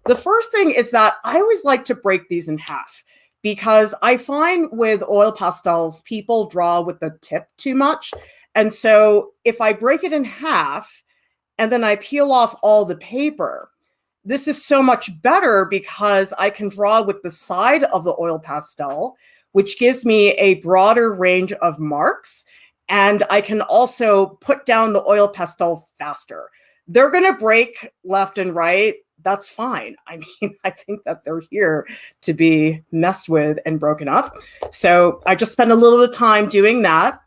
The first thing is that I always like to break these in half because I find with oil pastels, people draw with the tip too much. And so if I break it in half and then I peel off all the paper, this is so much better because I can draw with the side of the oil pastel, which gives me a broader range of marks. And I can also put down the oil pastel faster. They're going to break left and right. That's fine. I mean, I think that they're here to be messed with and broken up. So I just spent a little bit of time doing that.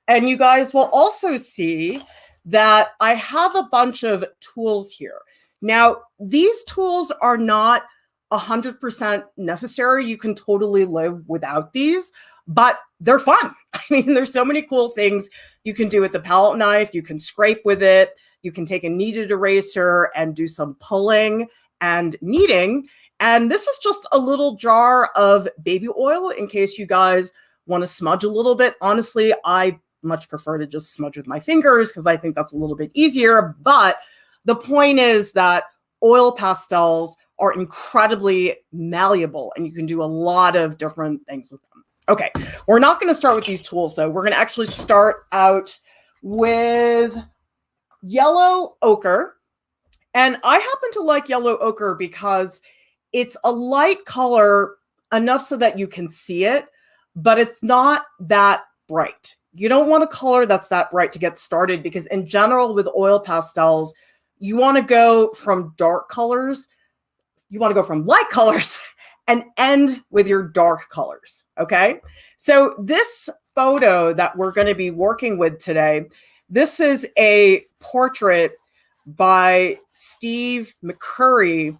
And you guys will also see that I have a bunch of tools here. Now, these tools are not 100% necessary. You can totally live without these, but they're fun. I mean, there's so many cool things you can do with the palette knife. You can scrape with it. You can take a kneaded eraser and do some pulling and kneading. And this is just a little jar of baby oil in case you guys want to smudge a little bit. Honestly, I much prefer to just smudge with my fingers because I think that's a little bit easier. But the point is that oil pastels are incredibly malleable and you can do a lot of different things with them. Okay, we're not going to start with these tools though. We're going to actually start out with yellow ochre. And I happen to like yellow ochre because it's a light color enough so that you can see it, but it's not that bright. You don't want a color that's that bright to get started because in general with oil pastels, you want to go from dark colors, you want to go from light colors and end with your dark colors, okay? So this photo that we're going to be working with today, this is a portrait by Steve McCurry,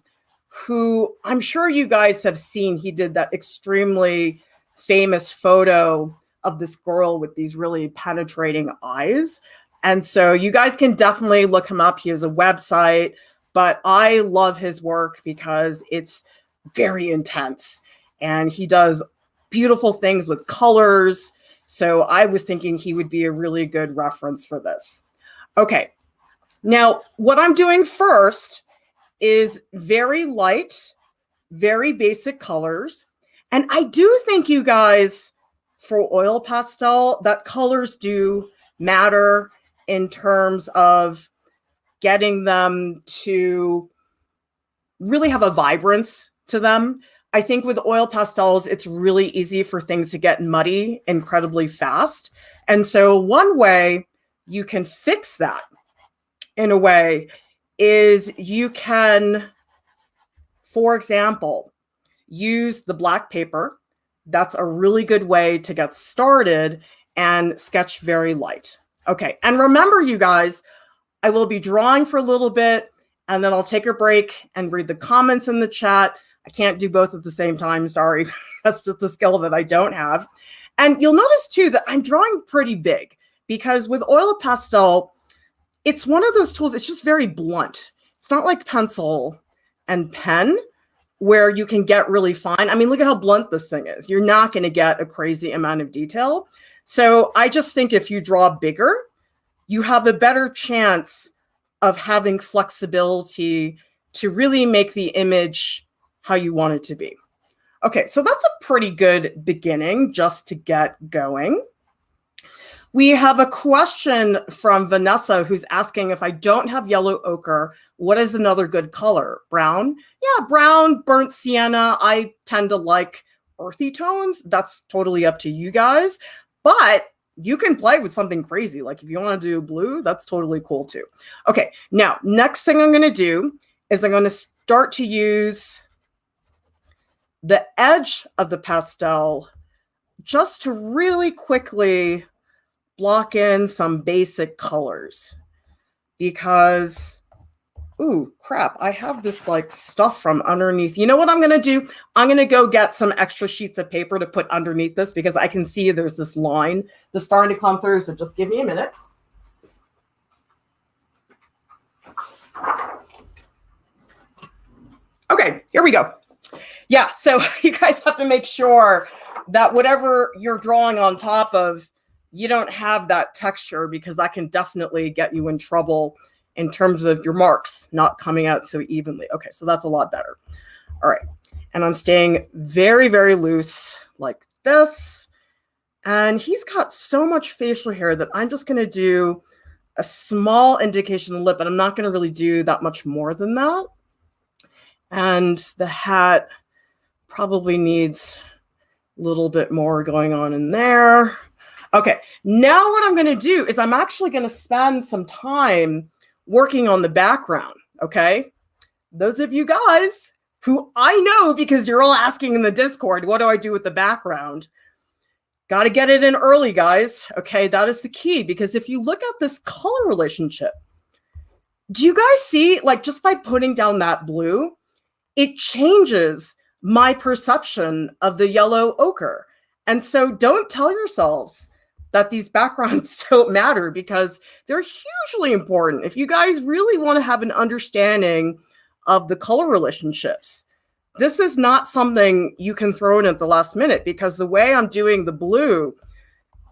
who I'm sure you guys have seen. He did that extremely famous photo of this girl with these really penetrating eyes. And so you guys can definitely look him up. He has a website, but I love his work because it's very intense and he does beautiful things with colors. So I was thinking he would be a really good reference for this. Okay, now what I'm doing first is very light, very basic colors. And I do think you guys, for oil pastel, that colors do matter in terms of getting them to really have a vibrance to them. I think with oil pastels, it's really easy for things to get muddy incredibly fast. And so one way you can fix that in a way is you can, for example, use the black paper. That's a really good way to get started and sketch very light. Okay, and remember you guys, I will be drawing for a little bit and then I'll take a break and read the comments in the chat. I can't do both at the same time, sorry. That's just a skill that I don't have. And you'll notice too that I'm drawing pretty big because with oil pastel, it's one of those tools, it's just very blunt. It's not like pencil and pen where you can get really fine. I mean, look at how blunt this thing is. You're not going to get a crazy amount of detail. So I just think if you draw bigger, you have a better chance of having flexibility to really make the image how you want it to be. Okay, so that's a pretty good beginning just to get going. We have a question from Vanessa who's asking, if I don't have yellow ochre, what is another good color? Brown? Yeah, brown, burnt sienna. I tend to like earthy tones. That's totally up to you guys. But you can play with something crazy. Like if you want to do blue, that's totally cool too. Okay, now, next thing I'm going to do is I'm going to start to use the edge of the pastel just to really quickly block in some basic colors because, ooh, crap, I have this like stuff from underneath. You know what I'm going to do? I'm going to go get some extra sheets of paper to put underneath this because I can see there's this line that's starting to come through. So just give me a minute. Okay, here we go. Yeah, so you guys have to make sure that whatever you're drawing on top of, you don't have that texture because that can definitely get you in trouble in terms of your marks not coming out so evenly. Okay, so that's a lot better. All right, and I'm staying very, very loose like this. And he's got so much facial hair that I'm just going to do a small indication of the lip, but I'm not going to really do that much more than that. And the hat probably needs a little bit more going on in there. Okay, now what I'm going to do is I'm actually going to spend some time working on the background, okay? Those of you guys who I know, because you're all asking in the Discord, what do I do with the background? Got to get it in early, guys. Okay, that is the key, because if you look at this color relationship, do you guys see, like, just by putting down that blue, it changes my perception of the yellow ochre. And so don't tell yourselves that these backgrounds don't matter, because they're hugely important. If you guys really want to have an understanding of the color relationships, this is not something you can throw in at the last minute, because the way I'm doing the blue,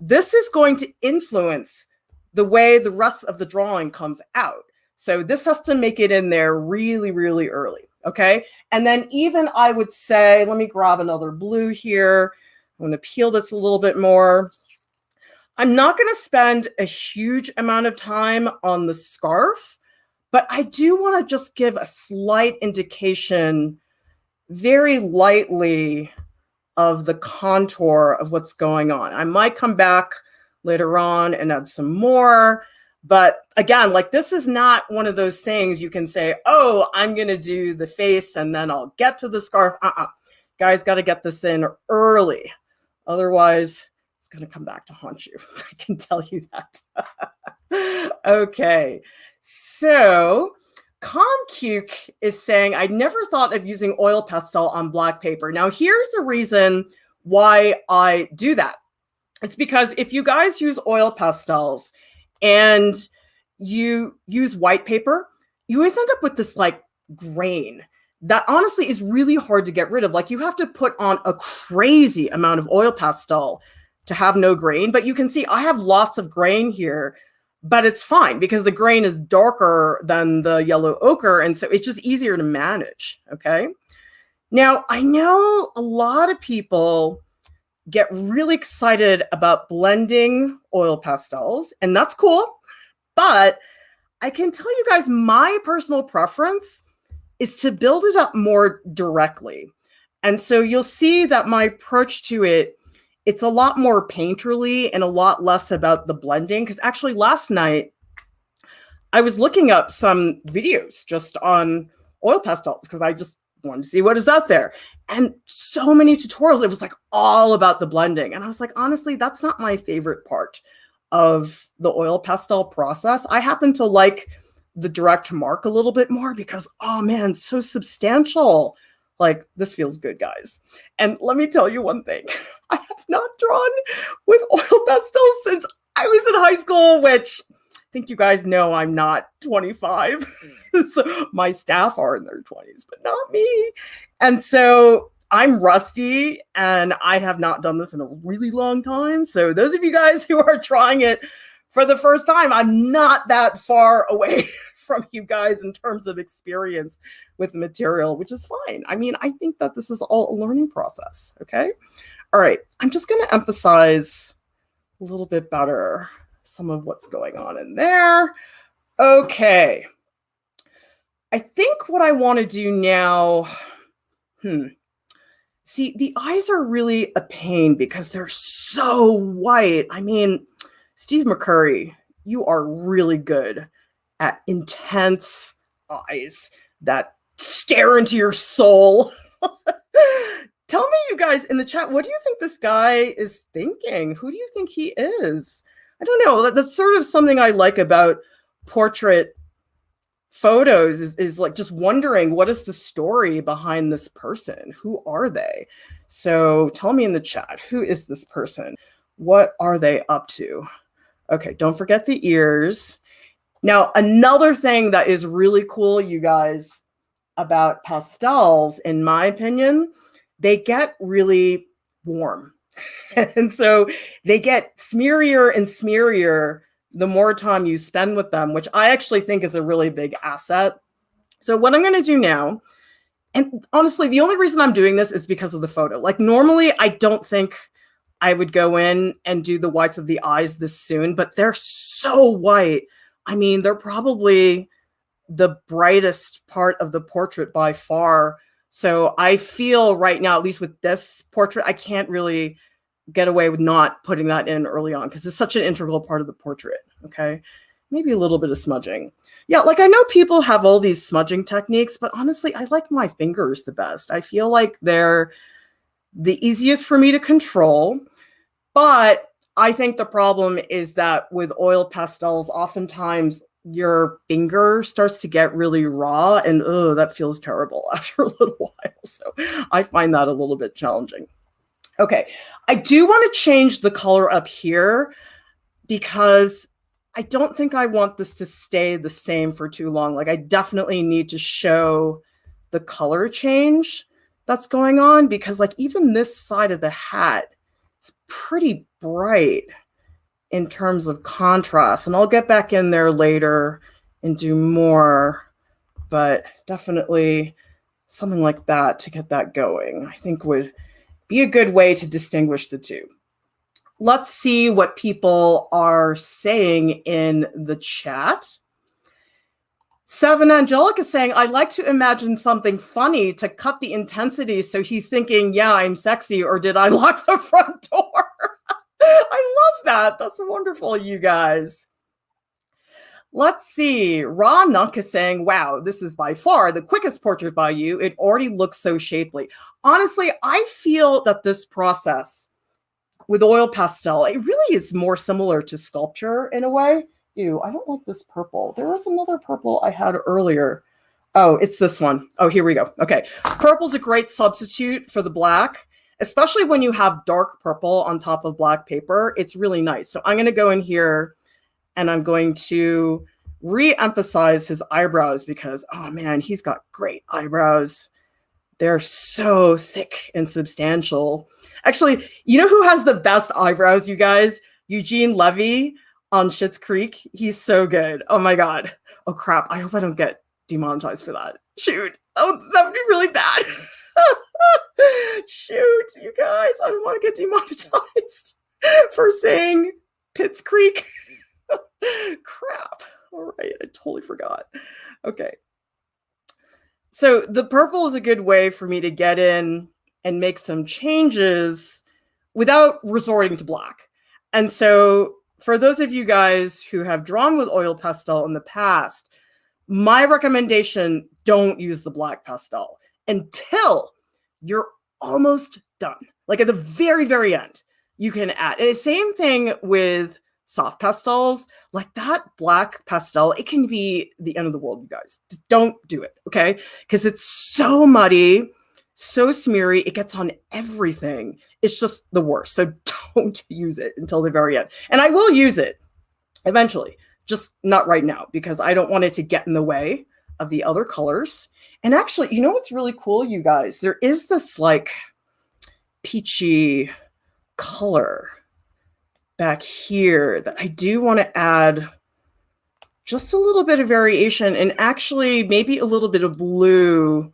this is going to influence the way the rest of the drawing comes out. So this has to make it in there really, really early, okay? And then even I would say, let me grab another blue here. I'm going to peel this a little bit more. I'm not going to spend a huge amount of time on the scarf, but I do want to just give a slight indication very lightly of the contour of what's going on. I might come back later on and add some more, but again, like, this is not one of those things you can say, oh, I'm going to do the face and then I'll get to the scarf. Guys, got to get this in early. Otherwise, it's going to come back to haunt you. I can tell you that. Okay. So ComCuke is saying, I never thought of using oil pastel on black paper. Now, here's the reason why I do that. It's because if you guys use oil pastels and you use white paper, you always end up with this like grain that honestly is really hard to get rid of. Like, you have to put on a crazy amount of oil pastel to have no grain. But you can see I have lots of grain here, but it's fine because the grain is darker than the yellow ochre. And so it's just easier to manage, okay? Now, I know a lot of people get really excited about blending oil pastels, and that's cool. But I can tell you guys, my personal preference is to build it up more directly. And so you'll see that my approach to it, it's a lot more painterly and a lot less about the blending. Because actually last night, I was looking up some videos just on oil pastels because I just wanted to see what is out there. And so many tutorials, it was like all about the blending. And I was like, honestly, that's not my favorite part of the oil pastel process. I happen to like the direct mark a little bit more because, oh man, so substantial. Like, this feels good, guys. And let me tell you one thing. I have not drawn with oil pastels since I was in high school, which I think you guys know I'm not 25. So my staff are in their 20s, but not me. And so I'm rusty and I have not done this in a really long time. So those of you guys who are trying it for the first time, I'm not that far away from you guys in terms of experience with the material, which is fine. I mean, I think that this is all a learning process, okay? All right, I'm just gonna emphasize a little bit better some of what's going on in there. Okay. I think what I want to do now, see, the eyes are really a pain because they're so white. I mean, Steve McCurry, you are really good at intense eyes that stare into your soul. Tell me, you guys in the chat, what do you think this guy is thinking? Who do you think he is? I don't know. That's sort of something I like about portrait photos is like just wondering, what is the story behind this person? Who are they? So tell me in the chat, who is this person? What are they up to? Okay, don't forget the ears. Now, another thing that is really cool, you guys, about pastels, in my opinion, they get really warm. And so they get smearier and smearier the more time you spend with them, which I actually think is a really big asset. So what I'm going to do now, and honestly, the only reason I'm doing this is because of the photo. Like normally, I don't think I would go in and do the whites of the eyes this soon, but they're so white. I mean, they're probably the brightest part of the portrait by far. So I feel right now, at least with this portrait, I can't really get away with not putting that in early on because it's such an integral part of the portrait. Okay. Maybe a little bit of smudging. Yeah, like I know people have all these smudging techniques, but honestly, I like my fingers the best. I feel like they're the easiest for me to control. But I think the problem is that with oil pastels, oftentimes your finger starts to get really raw and oh, that feels terrible after a little while. So I find that a little bit challenging. Okay, I do want to change the color up here because I don't think I want this to stay the same for too long. Like I definitely need to show the color change that's going on because like even this side of the hat, it's pretty bright in terms of contrast. And I'll get back in there later and do more, but definitely something like that to get that going, I think would be a good way to distinguish the two. Let's see what people are saying in the chat. Seven Angelica is saying, I like to imagine something funny to cut the intensity so he's thinking, yeah, I'm sexy, or did I lock the front door? I love that. That's wonderful, you guys. Let's see. Ra Nunk is saying, wow, this is by far the quickest portrait by you. It already looks so shapely. Honestly, I feel that this process with oil pastel, it really is more similar to sculpture in a way. Ew, I don't like this purple. There was another purple I had earlier. Oh, it's this one. Oh, here we go. Okay. Purple's a great substitute for the black, especially when you have dark purple on top of black paper. It's really nice. So I'm going to go in here and I'm going to re-emphasize his eyebrows because, oh man, he's got great eyebrows. They're so thick and substantial. Actually, you know who has the best eyebrows, you guys? Eugene Levy on Schitt's Creek. He's so good. Oh my God. Oh crap. I hope I don't get demonetized for that. Shoot. Oh, that would be really bad. Shoot, you guys. I don't want to get demonetized for saying Pitts Creek. Crap. All right. I totally forgot. Okay. So the purple is a good way for me to get in and make some changes without resorting to black. And so for those of you guys who have drawn with oil pastel in the past, my recommendation, don't use the black pastel until you're almost done. Like at the very, very end, you can add. And the same thing with soft pastels, like that black pastel, it can be the end of the world, you guys. Just don't do it, okay? Because it's so muddy, so smeary, it gets on everything. It's just the worst. So don't use it until the very end. And I will use it eventually, just not right now, because I don't want it to get in the way of the other colors. And actually, you know what's really cool, you guys? There is this like peachy color back here that I do want to add just a little bit of variation and actually maybe a little bit of blue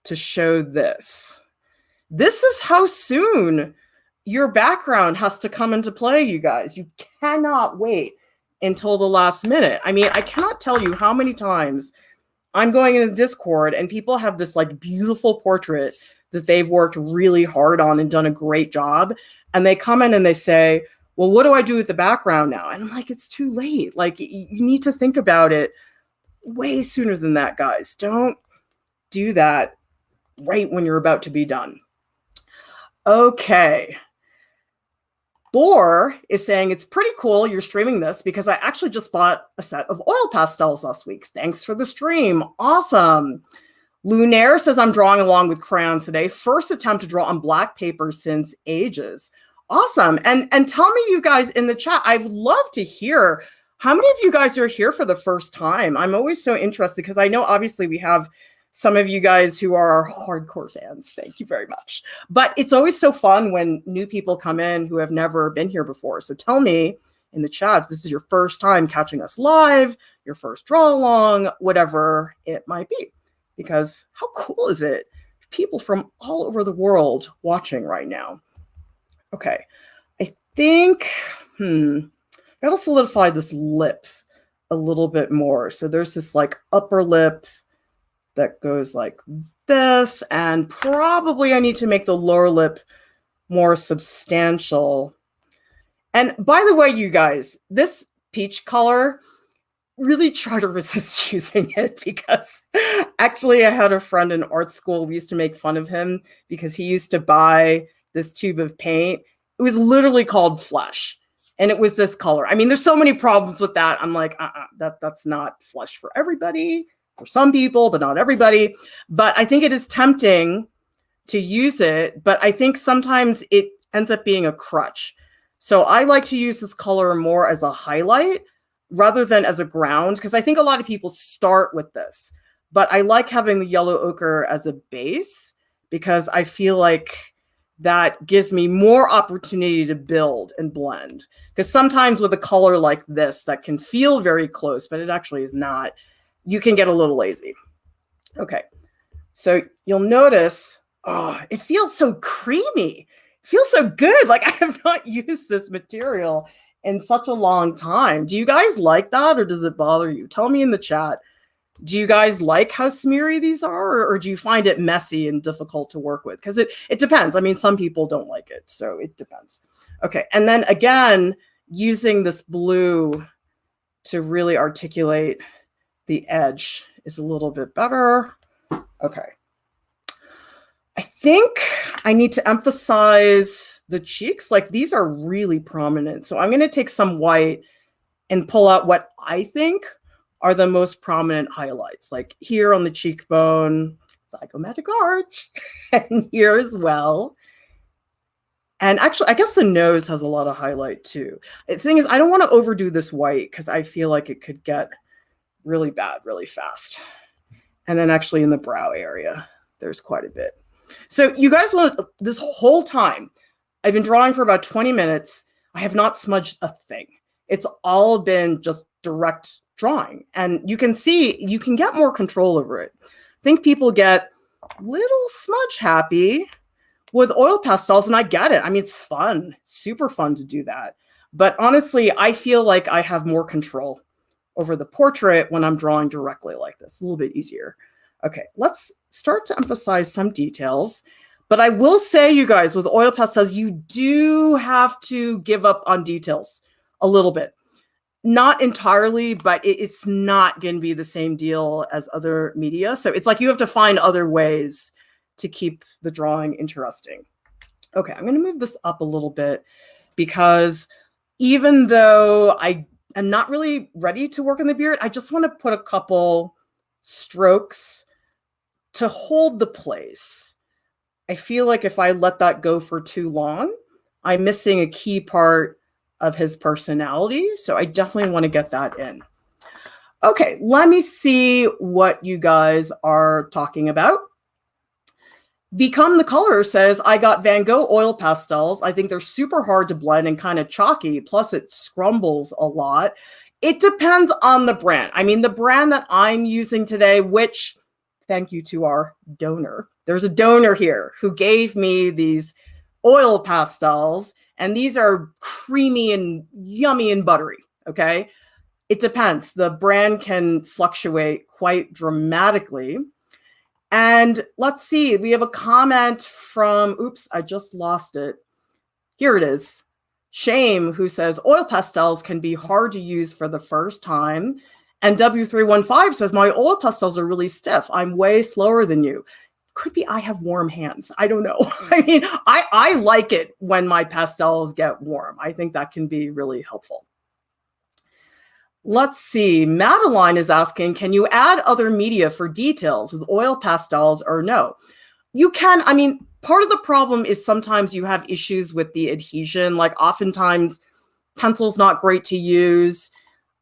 to show this. This is how soon your background has to come into play, you guys. You cannot wait until the last minute. I mean, I cannot tell you how many times I'm going into Discord and people have this like beautiful portrait that they've worked really hard on and done a great job. And they come in and they say, well, what do I do with the background now? And I'm like, it's too late. Like you need to think about it way sooner than that, guys. Don't do that right when you're about to be done. Okay. Boar is saying it's pretty cool you're streaming this because I actually just bought a set of oil pastels last week. Thanks for the stream. Awesome. Lunaire says I'm drawing along with crayons today. First attempt to draw on black paper since ages. Awesome. And tell me, you guys in the chat, I'd love to hear how many of you guys are here for the first time. I'm always so interested because I know obviously we have some of you guys who are hardcore fans. Thank you very much. But it's always so fun when new people come in who have never been here before. So tell me in the chat if this is your first time catching us live, your first draw along, whatever it might be. Because how cool is it? People from all over the world watching right now. Okay, I think, gotta solidify this lip a little bit more. So there's this like upper lip that goes like this, and probably I need to make the lower lip more substantial. And by the way, you guys, this peach color, really try to resist using it, because actually I had a friend in art school. We used to make fun of him because he used to buy this tube of paint. It was literally called Flesh, and it was this color. I mean, there's so many problems with that. I'm like, that's not Flesh for everybody, for some people, but not everybody. But I think it is tempting to use it, but I think sometimes it ends up being a crutch. So I like to use this color more as a highlight rather than as a ground, because I think a lot of people start with this. But I like having the yellow ochre as a base, because I feel like that gives me more opportunity to build and blend. Because sometimes with a color like this that can feel very close, but it actually is not, you can get a little lazy. Okay, so you'll notice, it feels so creamy. It feels so good. Like, I have not used this material in such a long time. Do you guys like that, or does it bother you? Tell me in the chat. Do you guys like how smeary these are, or do you find it messy and difficult to work with? Because it depends. I mean, some people don't like it, so it depends. Okay, and then again, using this blue to really articulate the edge is a little bit better. Okay. I think I need to emphasize the cheeks. Like, these are really prominent. So I'm going to take some white and pull out what I think are the most prominent highlights. Like here on the cheekbone, zygomatic arch, and here as well. And actually, I guess the nose has a lot of highlight too. The thing is, I don't want to overdo this white because I feel like it could get really bad really fast. And then actually in the brow area, there's quite a bit. So you guys will, this whole time, I've been drawing for about 20 minutes. I have not smudged a thing. It's all been just direct drawing. And you can see, you can get more control over it. I think people get a little smudge happy with oil pastels, and I get it. I mean, it's fun, super fun to do that. But honestly, I feel like I have more control over the portrait when I'm drawing directly like this. A little bit easier. Okay, let's start to emphasize some details. But I will say, you guys, with oil pastels, you do have to give up on details a little bit. Not entirely, but it's not going to be the same deal as other media. So it's like you have to find other ways to keep the drawing interesting. Okay, I'm going to move this up a little bit because even though I am not really ready to work on the beard, I just want to put a couple strokes to hold the place. I feel like if I let that go for too long, I'm missing a key part of his personality. So I definitely want to get that in. Okay, let me see what you guys are talking about. Become the Color says, I got Van Gogh oil pastels. I think they're super hard to blend and kind of chalky. Plus it scrumbles a lot. It depends on the brand. I mean, the brand that I'm using today, which, thank you to our donor. There's a donor here who gave me these oil pastels, and these are creamy and yummy and buttery, okay? It depends. The brand can fluctuate quite dramatically. And let's see, we have a comment from, oops, I just lost it. Here it is. Shame, who says, oil pastels can be hard to use for the first time. And W315 says, my oil pastels are really stiff. I'm way slower than you. Could be I have warm hands. I don't know. I mean, I like it when my pastels get warm. I think that can be really helpful. Let's see. Madeline is asking, can you add other media for details with oil pastels or no? You can. I mean, part of the problem is sometimes you have issues with the adhesion. Like oftentimes pencil's not great to use.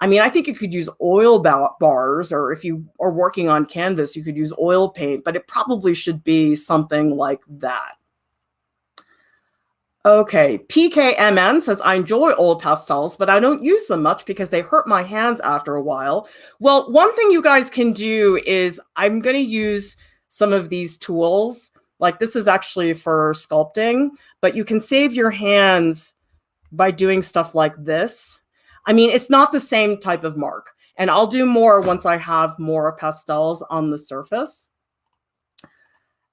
I mean, I think you could use oil bars, or if you are working on canvas, you could use oil paint, but it probably should be something like that. Okay, PKMN says, I enjoy oil pastels, but I don't use them much because they hurt my hands after a while. Well, one thing you guys can do is I'm going to use some of these tools. Like this is actually for sculpting, but you can save your hands by doing stuff like this. I mean, it's not the same type of mark, and I'll do more once I have more pastels on the surface.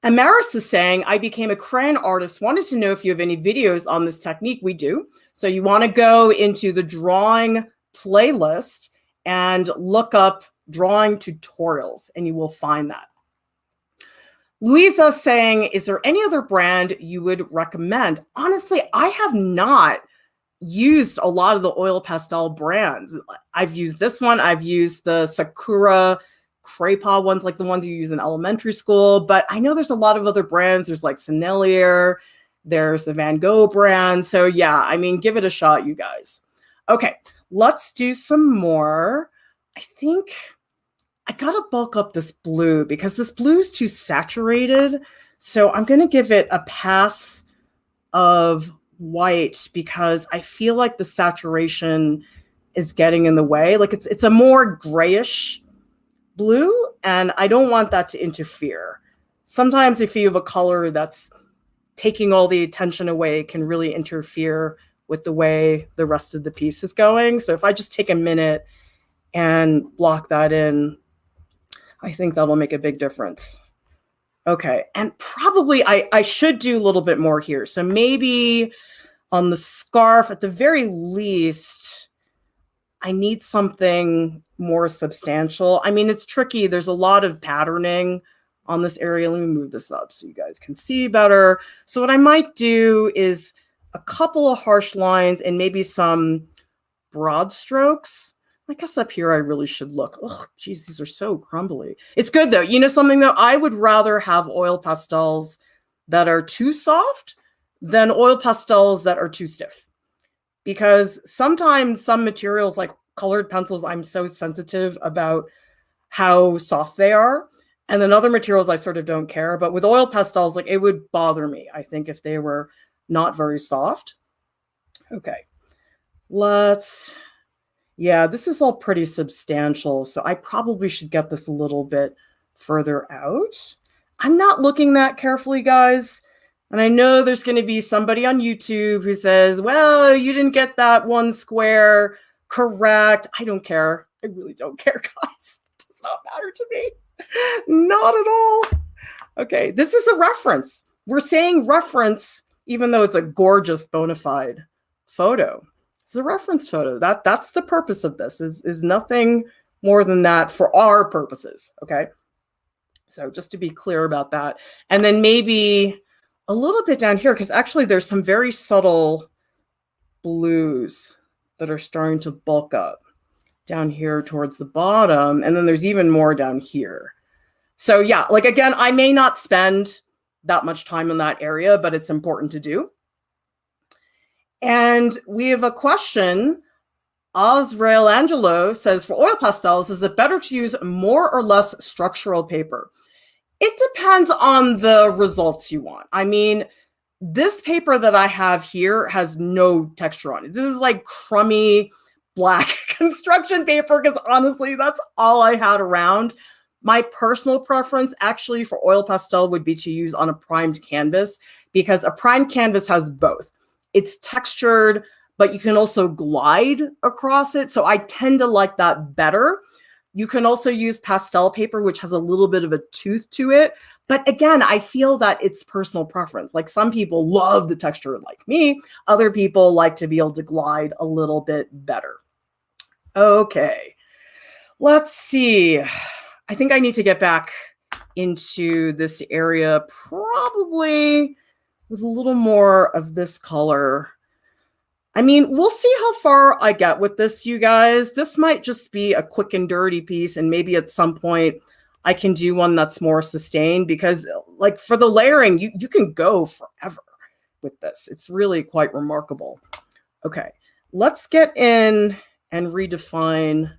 Amaris is saying, I became a crayon artist, wanted to know if you have any videos on this technique. We do. So you want to go into the drawing playlist and look up drawing tutorials, and you will find that. Louisa saying, is there any other brand you would recommend? Honestly, I have not used a lot of the oil pastel brands. I've used this one. I've used the Sakura Crepa ones, like the ones you use in elementary school. But I know there's a lot of other brands. There's like Sennelier. There's the Van Gogh brand. So yeah, I mean, give it a shot, you guys. Okay, let's do some more. I think I gotta bulk up this blue because this blue is too saturated. So I'm gonna give it a pass of white because I feel like the saturation is getting in the way. Like it's a more grayish blue, and I don't want that to interfere. Sometimes if you have a color that's taking all the attention away, it can really interfere with the way the rest of the piece is going. So if I just take a minute and block that in, I think that'll make a big difference. Okay, and probably I should do a little bit more here. So maybe on the scarf, at the very least, I need something more substantial. I mean, it's tricky. There's a lot of patterning on this area. Let me move this up so you guys can see better. So what I might do is a couple of harsh lines and maybe some broad strokes. I guess up here I really should look. Oh, geez, these are so crumbly. It's good though. You know something though? I would rather have oil pastels that are too soft than oil pastels that are too stiff. Because sometimes some materials like colored pencils, I'm so sensitive about how soft they are. And then other materials I sort of don't care. But with oil pastels, like it would bother me, I think, if they were not very soft. Okay, yeah, this is all pretty substantial, so I probably should get this a little bit further out. I'm not looking that carefully, guys. And I know there's going to be somebody on YouTube who says, well, you didn't get that one square correct. I don't care. I really don't care, guys. It does not matter to me. Not at all. Okay, this is a reference. We're saying reference, even though it's a gorgeous bona fide photo. It's a reference photo. That's the purpose of this, is nothing more than that for our purposes, okay? So just to be clear about that. And then maybe a little bit down here, because actually there's some very subtle blues that are starting to bulk up down here towards the bottom. And then there's even more down here. So yeah, like again, I may not spend that much time in that area, but it's important to do. And we have a question. Osrael Angelo says, for oil pastels, is it better to use more or less structural paper? It depends on the results you want. I mean, this paper that I have here has no texture on it. This is like crummy black construction paper because honestly, that's all I had around. My personal preference actually for oil pastel would be to use on a primed canvas because a primed canvas has both. It's textured, but you can also glide across it. So I tend to like that better. You can also use pastel paper, which has a little bit of a tooth to it. But again, I feel that it's personal preference. Like some people love the texture like me. Other people like to be able to glide a little bit better. Okay, let's see. I think I need to get back into this area probably with a little more of this color. I mean, we'll see how far I get with this, you guys. This might just be a quick and dirty piece, and maybe at some point I can do one that's more sustained because like for the layering, you can go forever with this. It's really quite remarkable. Okay, let's get in and redefine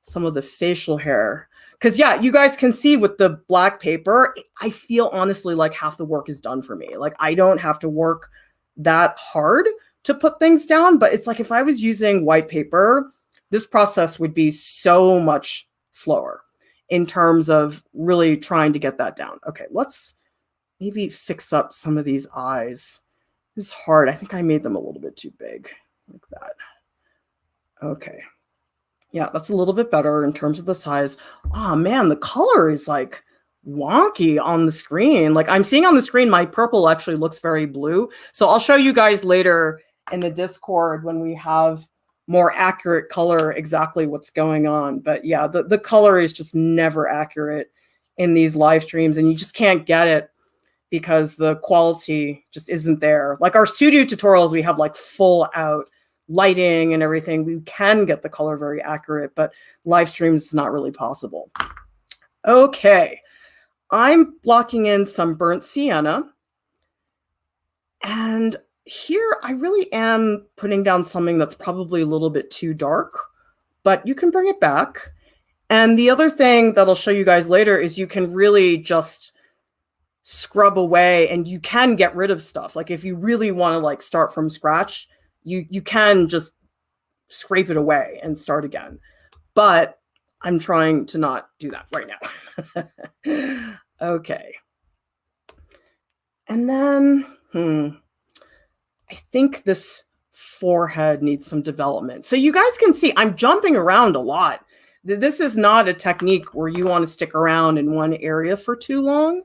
some of the facial hair. Because yeah, you guys can see with the black paper, I feel honestly like half the work is done for me. Like I don't have to work that hard to put things down, but it's like if I was using white paper, this process would be so much slower in terms of really trying to get that down. Okay, let's maybe fix up some of these eyes. It's hard. I think I made them a little bit too big, like that. Okay. Yeah, that's a little bit better in terms of the size. Oh man, the color is like wonky on the screen. Like I'm seeing on the screen, my purple actually looks very blue. So I'll show you guys later in the Discord when we have more accurate color, exactly what's going on. But yeah, the color is just never accurate in these live streams, and you just can't get it because the quality just isn't there. Like our studio tutorials, we have like full out lighting and everything. We can get the color very accurate, but live streams is not really possible. Okay, I'm blocking in some burnt sienna. And here I really am putting down something that's probably a little bit too dark, but you can bring it back. And the other thing that I'll show you guys later is you can really just scrub away and you can get rid of stuff. Like if you really want to like start from scratch, you can just scrape it away and start again. But I'm trying to not do that right now. Okay. And then, I think this forehead needs some development. So you guys can see I'm jumping around a lot. This is not a technique where you want to stick around in one area for too long.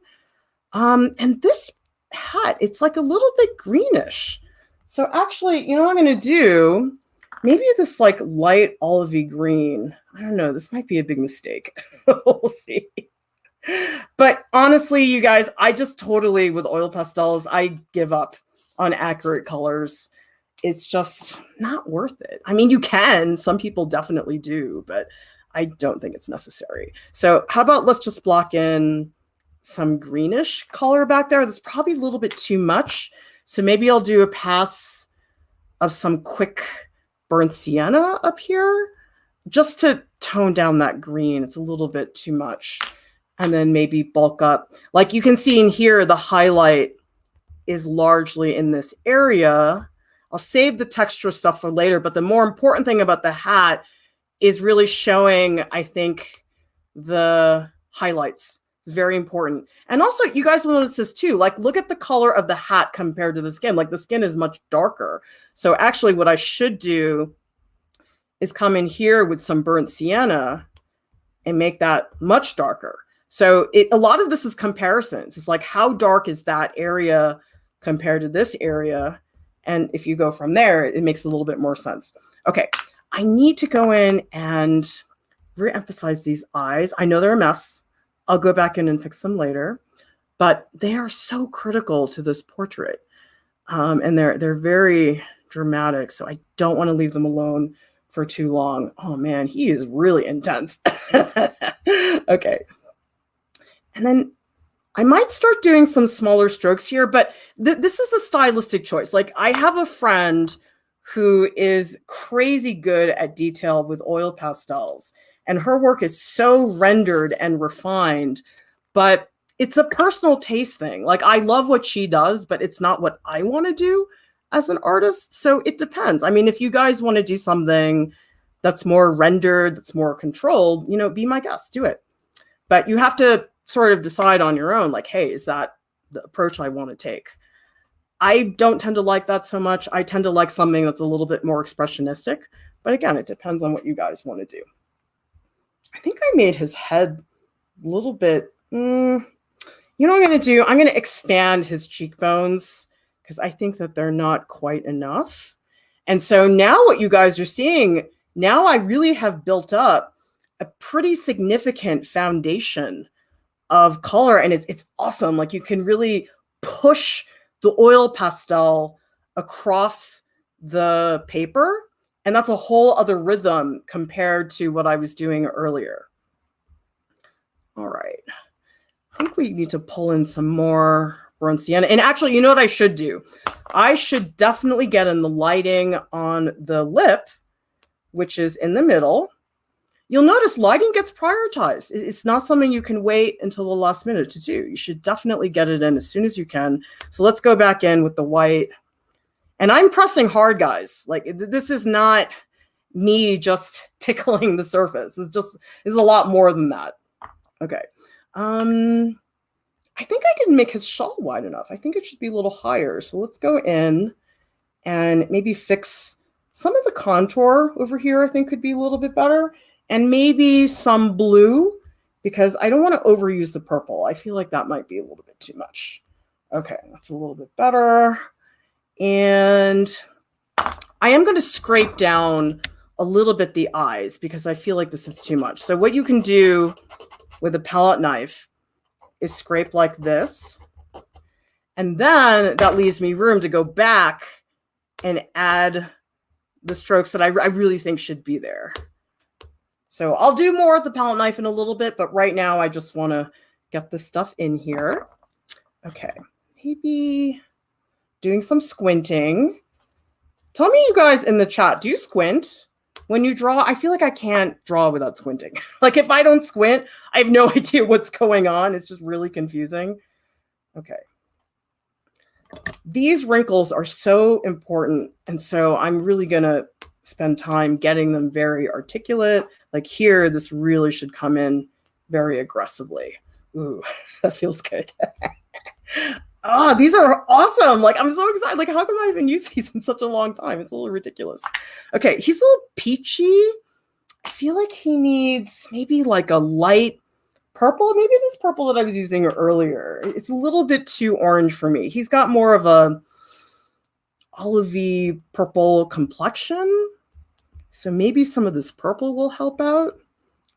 And this hat, it's like a little bit greenish. So actually, you know what I'm going to do? Maybe this like light olivey green. I don't know. This might be a big mistake. We'll see. But honestly, you guys, I just totally, with oil pastels, I give up on accurate colors. It's just not worth it. I mean, you can. Some people definitely do, but I don't think it's necessary. So how about let's just block in some greenish color back there. That's probably a little bit too much. So maybe I'll do a pass of some quick burnt sienna up here just to tone down that green. It's a little bit too much. And then maybe bulk up. Like you can see in here, the highlight is largely in this area. I'll save the texture stuff for later, but the more important thing about the hat is really showing, I think, the highlights. It's very important. And also, you guys will notice this too. Like, look at the color of the hat compared to the skin. Like, the skin is much darker. So actually, what I should do is come in here with some burnt sienna and make that much darker. So a lot of this is comparisons. It's like, how dark is that area compared to this area? And if you go from there, it makes a little bit more sense. Okay, I need to go in and re-emphasize these eyes. I know they're a mess. I'll go back in and fix them later, but they are so critical to this portrait. And they're very dramatic, so I don't want to leave them alone for too long. Oh man, he is really intense. Okay. And then I might start doing some smaller strokes here, but this is a stylistic choice. Like I have a friend who is crazy good at detail with oil pastels, and her work is so rendered and refined, but it's a personal taste thing. Like I love what she does, but it's not what I want to do as an artist. So it depends. I mean, if you guys want to do something that's more rendered, that's more controlled, you know, be my guest, do it. But you have to sort of decide on your own, like, hey, is that the approach I want to take? I don't tend to like that so much. I tend to like something that's a little bit more expressionistic. But again, it depends on what you guys want to do. I think I made his head a little bit, you know what I'm going to do? I'm going to expand his cheekbones because I think that they're not quite enough. And so now what you guys are seeing, now I really have built up a pretty significant foundation of color, and it's awesome. Like you can really push the oil pastel across the paper, and that's a whole other rhythm compared to what I was doing earlier. All right. I think we need to pull in some more burnt sienna. And actually, you know what I should do? I should definitely get in the lighting on the lip, which is in the middle. You'll notice lighting gets prioritized. It's not something you can wait until the last minute to do. You should definitely get it in as soon as you can. So let's go back in with the white. And I'm pressing hard, guys. Like, this is not me just tickling the surface. It's a lot more than that. Okay. I think I didn't make his shawl wide enough. I think it should be a little higher. So let's go in and maybe fix some of the contour over here. I think could be a little bit better. And maybe some blue, because I don't want to overuse the purple. I feel like that might be a little bit too much. Okay, that's a little bit better. And I am going to scrape down a little bit the eyes because I feel like this is too much. So what you can do with a palette knife is scrape like this. And then that leaves me room to go back and add the strokes that I really think should be there. So I'll do more with the palette knife in a little bit, but right now I just want to get this stuff in here. Okay, maybe doing some squinting. Tell me, you guys in the chat, do you squint when you draw? I feel like I can't draw without squinting. Like if I don't squint, I have no idea what's going on. It's just really confusing. Okay. These wrinkles are so important. And so I'm really going to spend time getting them very articulate. Like here, this really should come in very aggressively. Ooh, that feels good. Oh, these are awesome. Like, I'm so excited. Like, how come I haven't used these in such a long time? It's a little ridiculous. Okay, he's a little peachy. I feel like he needs maybe like a light purple. Maybe this purple that I was using earlier. It's a little bit too orange for me. He's got more of a olivey purple complexion. So maybe some of this purple will help out.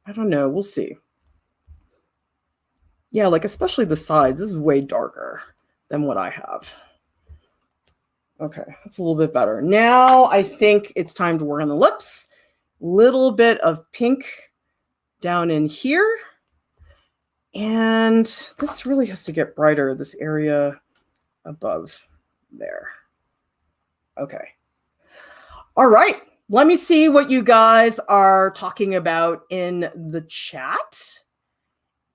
I don't know. We'll see. Yeah, like especially the sides. This is way darker than what I have. Okay, that's a little bit better. Now I think it's time to work on the lips. Little bit of pink down in here. And this really has to get brighter, this area above there. Okay. All right. Let me see what you guys are talking about in the chat.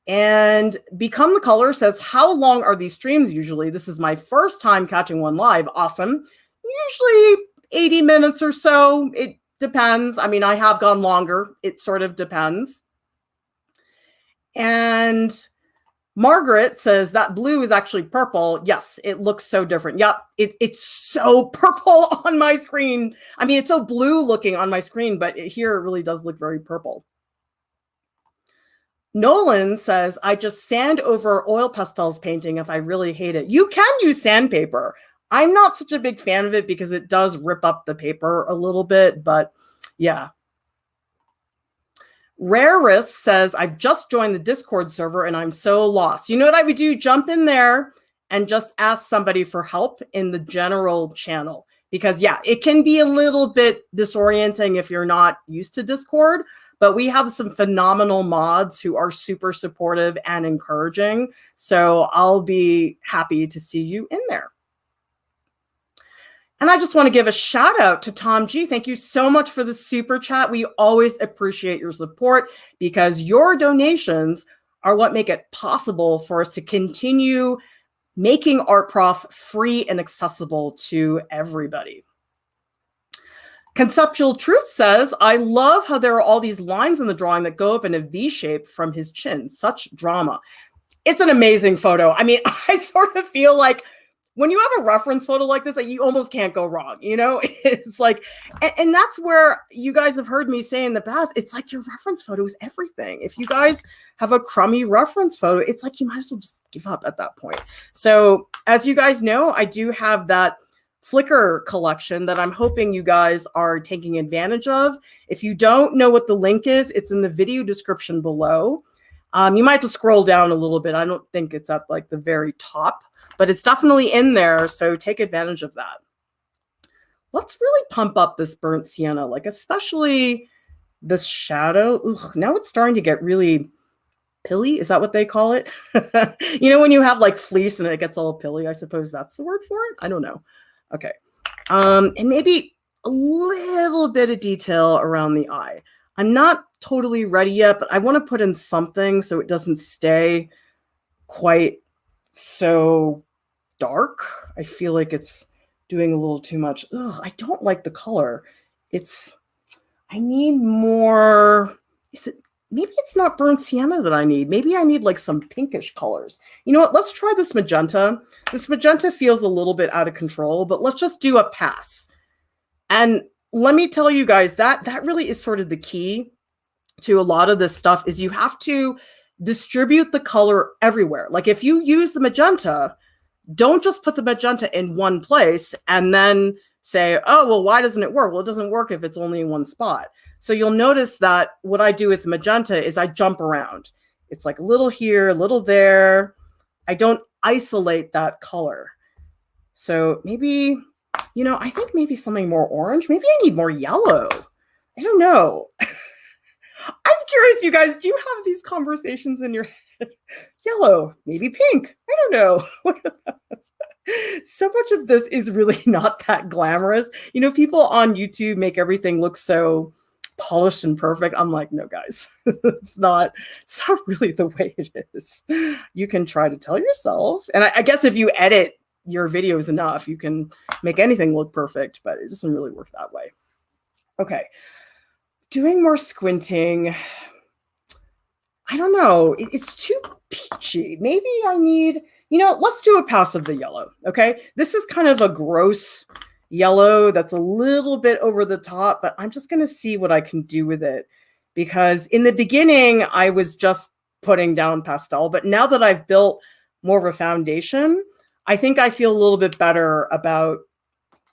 And Become the Color says, how long are these streams usually? This is my first time catching one live. Awesome. Usually 80 minutes or so. It depends. I mean, I have gone longer. It sort of depends. And Margaret says that blue is actually purple. Yes, it looks so different. Yep, it's so purple on my screen. I mean, it's so blue looking on my screen, but here it really does look very purple. Nolan says, I just sand over oil pastels painting if I really hate it. You can use sandpaper. I'm not such a big fan of it because it does rip up the paper a little bit, but yeah. Rarest says, I've just joined the Discord server and I'm so lost. You know what I would do? Jump in there and just ask somebody for help in the general channel. Because yeah, it can be a little bit disorienting if you're not used to Discord, but we have some phenomenal mods who are super supportive and encouraging. So I'll be happy to see you in there. And I just want to give a shout out to Tom G. Thank you so much for the super chat. We always appreciate your support because your donations are what make it possible for us to continue making Art Prof free and accessible to everybody. Conceptual Truth says, I love how there are all these lines in the drawing that go up in a V shape from his chin. Such drama. It's an amazing photo. I mean, I sort of feel like when you have a reference photo like this, like you almost can't go wrong, you know? It's like, and that's where you guys have heard me say in the past, it's like your reference photo is everything. If you guys have a crummy reference photo, it's like you might as well just give up at that point. So as you guys know, I do have that Flickr collection that I'm hoping you guys are taking advantage of. If you don't know what the link is, it's in the video description below. You might have to scroll down a little bit. I don't think it's at like the very top, but it's definitely in there. So take advantage of that. Let's really pump up this burnt sienna, like especially this shadow. Ugh, now it's starting to get really pilly. Is that what they call it? You know, when you have like fleece and it gets all pilly, I suppose that's the word for it. I don't know. Okay. And maybe a little bit of detail around the eye. I'm not totally ready yet, but I want to put in something so it doesn't stay quite so dark. I feel like it's doing a little too much. Ugh, I don't like the color. I need more, maybe it's not burnt sienna that I need. Maybe I need like some pinkish colors. You know what? Let's try this magenta. This magenta feels a little bit out of control, but let's just do a pass. And let me tell you guys, that really is sort of the key to a lot of this stuff is you have to distribute the color everywhere. Like if you use the magenta, don't just put the magenta in one place and then say, oh, well, why doesn't it work? Well, it doesn't work if it's only in one spot. So you'll notice that what I do with magenta is I jump around. It's like a little here, a little there. I don't isolate that color. So maybe, you know, I think maybe something more orange. Maybe I need more yellow. I don't know. I'm curious, you guys, do you have these conversations in your head? Yellow, maybe pink. I don't know. So much of this is really not that glamorous. You know, people on YouTube make everything look so polished and perfect. I'm like, no, guys, it's not really the way it is. You can try to tell yourself. And I guess if you edit your videos enough, you can make anything look perfect, but it doesn't really work that way. Okay. Doing more squinting. I don't know. It's too peachy. Maybe I need, you know, let's do a pass of the yellow. Okay. This is kind of a gross yellow that's a little bit over the top, but I'm just going to see what I can do with it. Because in the beginning, I was just putting down pastel, but now that I've built more of a foundation, I think I feel a little bit better about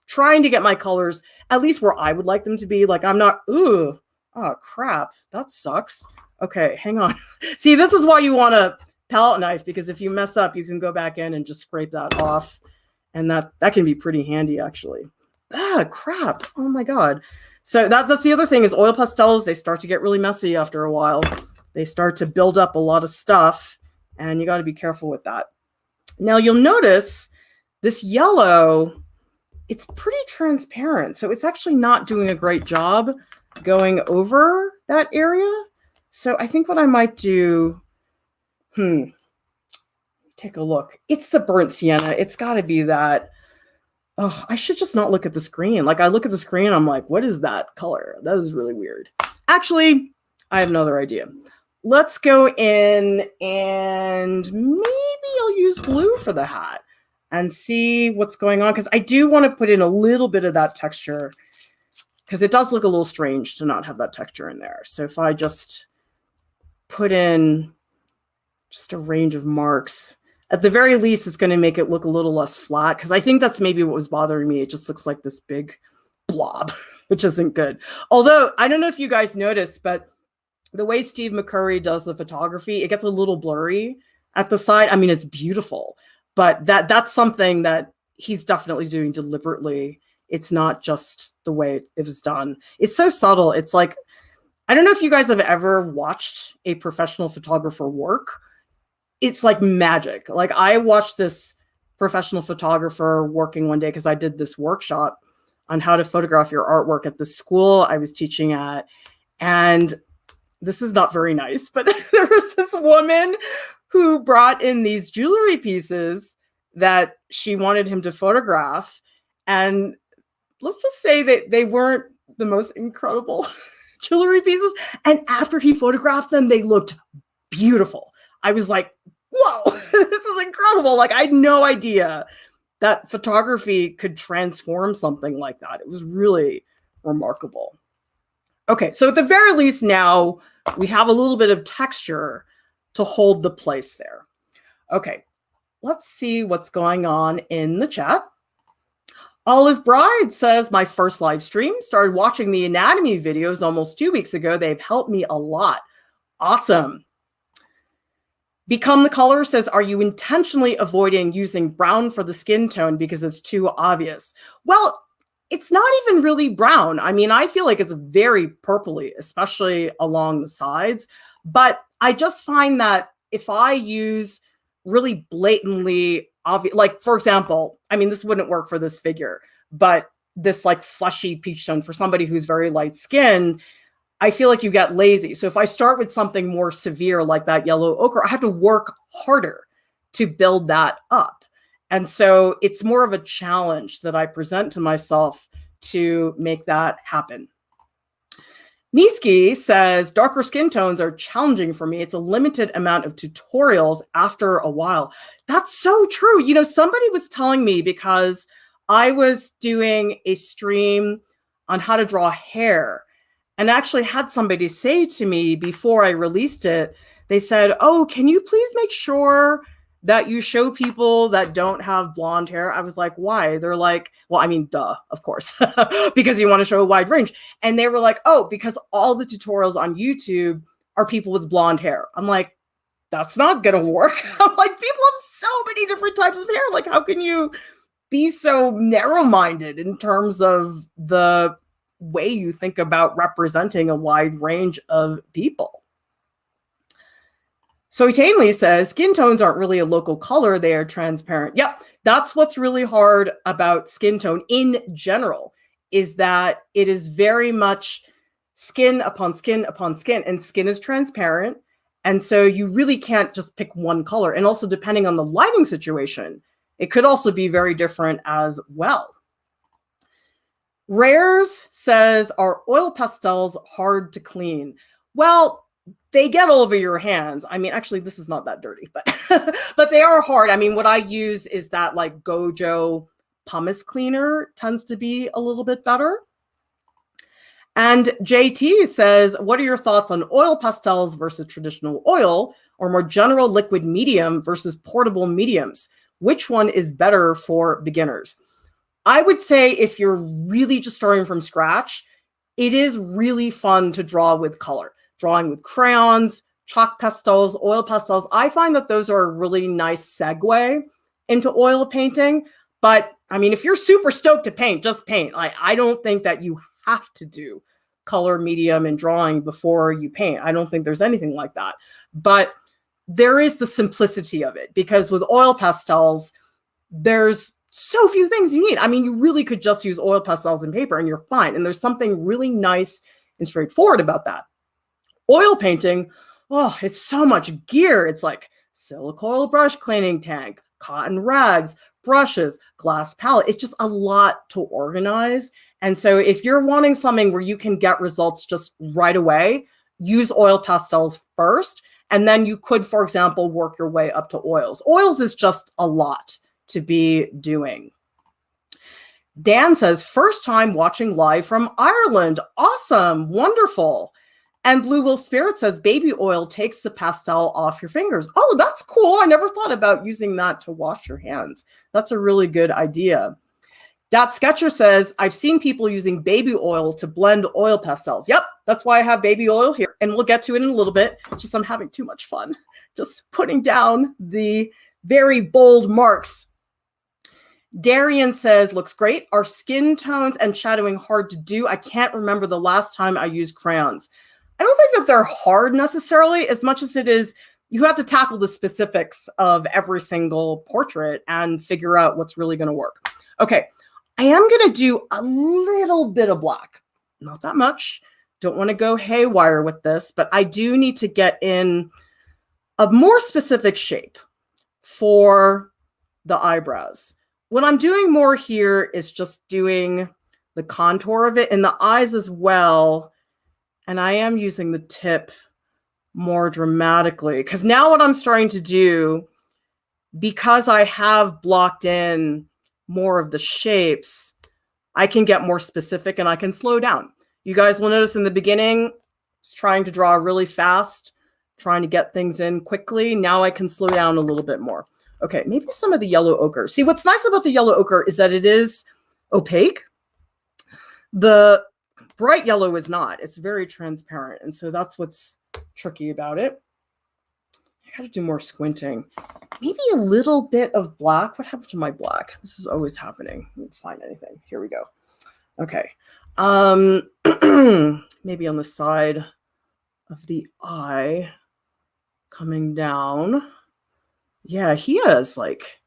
trying to get my colors at least where I would like them to be. Like I'm not, ooh, oh crap, that sucks. Okay, hang on. See, this is why you want a palette knife, because if you mess up, you can go back in and just scrape that off. And that can be pretty handy, actually. Ah, crap. Oh my God. So that's the other thing is oil pastels, they start to get really messy after a while. They start to build up a lot of stuff, and you got to be careful with that. Now you'll notice this yellow, it's pretty transparent. So it's actually not doing a great job going over that area. So I think what I might do, take a look. It's the burnt sienna. It's got to be that. Oh, I should just not look at the screen. Like I look at the screen, I'm like, what is that color? That is really weird. Actually, I have another idea. Let's go in and maybe I'll use blue for the hat and see what's going on. Because I do want to put in a little bit of that texture because it does look a little strange to not have that texture in there. So if I just put in just a range of marks, at the very least, it's going to make it look a little less flat because I think that's maybe what was bothering me. It just looks like this big blob, which isn't good. Although, I don't know if you guys noticed, but the way Steve McCurry does the photography, it gets a little blurry at the side. I mean, it's beautiful, but that's something that he's definitely doing deliberately. It's not just the way it was done. It's so subtle. It's like, I don't know if you guys have ever watched a professional photographer work. It's like magic. Like I watched this professional photographer working one day because I did this workshop on how to photograph your artwork at the school I was teaching at. And this is not very nice, but there was this woman who brought in these jewelry pieces that she wanted him to photograph. And let's just say that they weren't the most incredible jewelry pieces. And after he photographed them, they looked beautiful. I was like, whoa, this is incredible. Like I had no idea that photography could transform something like that. It was really remarkable. Okay, so at the very least now we have a little bit of texture to hold the place there. Okay, let's see what's going on in the chat. Olive Bride says, my first live stream, started watching the anatomy videos almost 2 weeks ago. They've helped me a lot. Awesome. Become the Color says, are you intentionally avoiding using brown for the skin tone because it's too obvious? Well, it's not even really brown. I mean, I feel like it's very purpley, especially along the sides. But I just find that if I use really blatantly obvious, like for example, I mean, this wouldn't work for this figure, but this like fleshy peach tone for somebody who's very light skinned, I feel like you get lazy. So if I start with something more severe like that yellow ochre, I have to work harder to build that up. And so it's more of a challenge that I present to myself to make that happen. Miski says, darker skin tones are challenging for me. It's a limited amount of tutorials after a while. That's so true. You know, somebody was telling me, because I was doing a stream on how to draw hair, and actually had somebody say to me before I released it, they said, oh, can you please make sure that you show people that don't have blonde hair? I was like, why? They're like, well, I mean, duh, of course, because you want to show a wide range. And they were like, oh, because all the tutorials on YouTube are people with blonde hair. I'm like, that's not going to work. I'm like, people have so many different types of hair. Like, how can you be so narrow-minded in terms of the way you think about representing a wide range of people? So Tainley says, skin tones aren't really a local color, they are transparent. Yep, that's what's really hard about skin tone in general, is that it is very much skin upon skin upon skin, and skin is transparent. And so you really can't just pick one color. And also, depending on the lighting situation, it could also be very different as well. Rares says, are oil pastels hard to clean? Well, they get all over your hands. I mean, actually, this is not that dirty, but but they are hard. I mean, what I use is that like Gojo pumice cleaner tends to be a little bit better. And JT says, what are your thoughts on oil pastels versus traditional oil, or more general liquid medium versus portable mediums? Which one is better for beginners? I would say if you're really just starting from scratch, it is really fun to draw with color. Drawing with crayons, chalk pastels, oil pastels. I find that those are a really nice segue into oil painting. But I mean, if you're super stoked to paint, just paint. I don't think that you have to do color, medium, and drawing before you paint. I don't think there's anything like that. But there is the simplicity of it, because with oil pastels, there's so few things you need. I mean, you really could just use oil pastels and paper and you're fine. And there's something really nice and straightforward about that. Oil painting, oh, it's so much gear. It's like silica oil brush cleaning tank, cotton rags, brushes, glass palette. It's just a lot to organize. And so if you're wanting something where you can get results just right away, use oil pastels first. And then you could, for example, work your way up to oils. Oils is just a lot to be doing. Dan says, first time watching live from Ireland. Awesome. Wonderful. And Blue Will Spirit says, baby oil takes the pastel off your fingers. Oh, that's cool. I never thought about using that to wash your hands. That's a really good idea. Dat Sketcher says, I've seen people using baby oil to blend oil pastels. Yep, that's why I have baby oil here. And we'll get to it in a little bit. Just I'm having too much fun just putting down the very bold marks. Darian says, looks great. Are skin tones and shadowing hard to do? I can't remember the last time I used crayons. I don't think that they're hard necessarily, as much as it is you have to tackle the specifics of every single portrait and figure out what's really going to work. Okay, I am going to do a little bit of black. Not that much. Don't want to go haywire with this, but I do need to get in a more specific shape for the eyebrows. What I'm doing more here is just doing the contour of it and the eyes as well. And I am using the tip more dramatically, because now what I'm starting to do, because I have blocked in more of the shapes, I can get more specific and I can slow down. You guys will notice in the beginning, I was trying to draw really fast, trying to get things in quickly. Now I can slow down a little bit more. Okay, maybe some of the yellow ochre. See, what's nice about the yellow ochre is that it is opaque. The bright yellow is not. It's very transparent. And so that's what's tricky about it. I got to do more squinting. Maybe a little bit of black. What happened to my black? This is always happening. I can't find anything. Here we go. Okay. Maybe on the side of the eye coming down. Yeah, he has like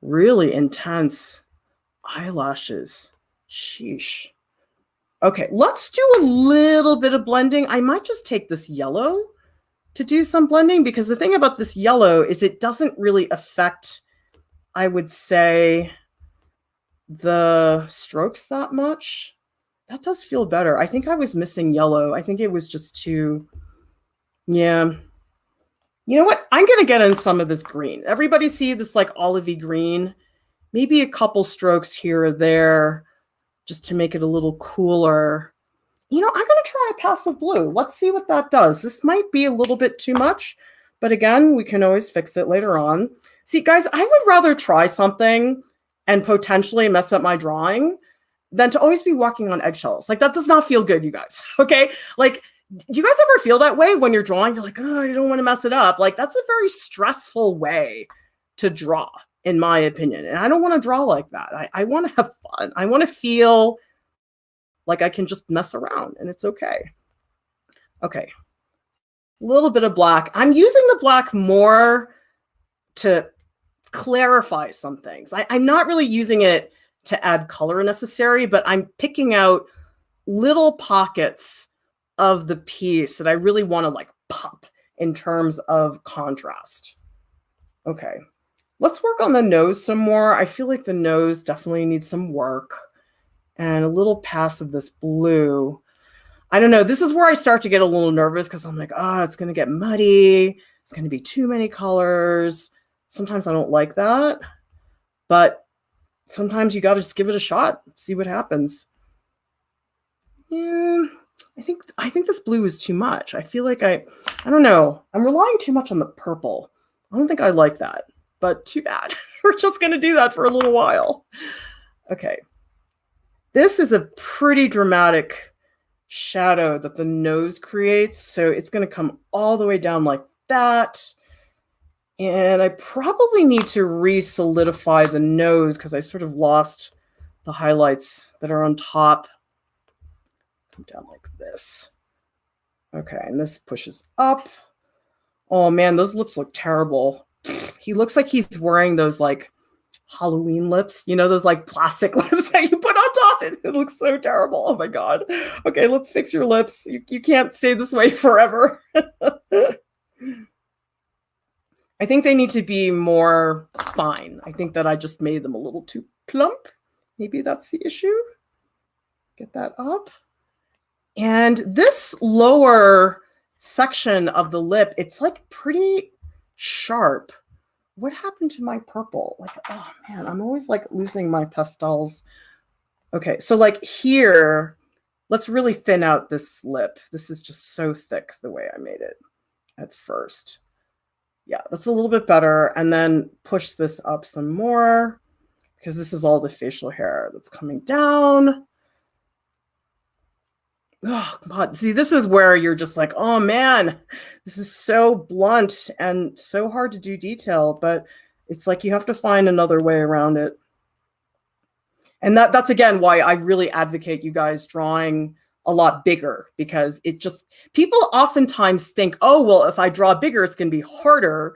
really intense eyelashes. Sheesh. Okay, let's do a little bit of blending. I might just take this yellow to do some blending, because the thing about this yellow is it doesn't really affect I would say the strokes that much. That does feel better. I think I was missing yellow. I think it was just too, yeah. You know what? I'm going to get in some of this green. Everybody see this like olivey green? Maybe a couple strokes here or there just to make it a little cooler. You know, I'm going to try a pastel blue. Let's see what that does. This might be a little bit too much, but again, we can always fix it later on. See, guys, I would rather try something and potentially mess up my drawing than to always be walking on eggshells. Like, that does not feel good, you guys, okay? Like, do you guys ever feel that way when you're drawing? You're like, oh, I don't want to mess it up. Like, that's a very stressful way to draw, in my opinion. And I don't want to draw like that. I want to have fun. I want to feel like I can just mess around and it's okay. Okay. A little bit of black. I'm using the black more to clarify some things. I'm not really using it to add color necessary, but I'm picking out little pockets of the piece that I really want to like pop in terms of contrast. Okay, let's work on the nose some more. I feel like the nose definitely needs some work and a little pass of this blue. I don't know. This is where I start to get a little nervous because I'm like, oh, it's going to get muddy. It's going to be too many colors. Sometimes I don't like that, but sometimes you got to just give it a shot, see what happens. Yeah, I think this blue is too much. I feel like I don't know. I'm relying too much on the purple. I don't think I like that, but too bad. We're just going to do that for a little while. Okay. This is a pretty dramatic shadow that the nose creates. So it's going to come all the way down like that. And I probably need to re-solidify the nose because I sort of lost the highlights that are on top. Come down like this. Okay, and this pushes up. Oh man, those lips look terrible. He looks like he's wearing those like Halloween lips, you know, those like plastic lips that you put on top. It looks so terrible. Oh my God. Okay, let's fix your lips. You can't stay this way forever. I think they need to be more fine. I think that I just made them a little too plump. Maybe that's the issue. Get that up. And this lower section of the lip, it's like pretty sharp. What happened to my purple? Like, oh man, I'm always like losing my pastels. Okay, so like here, let's really thin out this lip. This is just so thick the way I made it at first. Yeah, that's a little bit better. And then push this up some more because this is all the facial hair that's coming down. Oh, God. See, this is where you're just like, oh, man, this is so blunt and so hard to do detail. But it's like you have to find another way around it. And that's, again, why I really advocate you guys drawing a lot bigger, because it just, people oftentimes think, oh, well, if I draw bigger, it's going to be harder.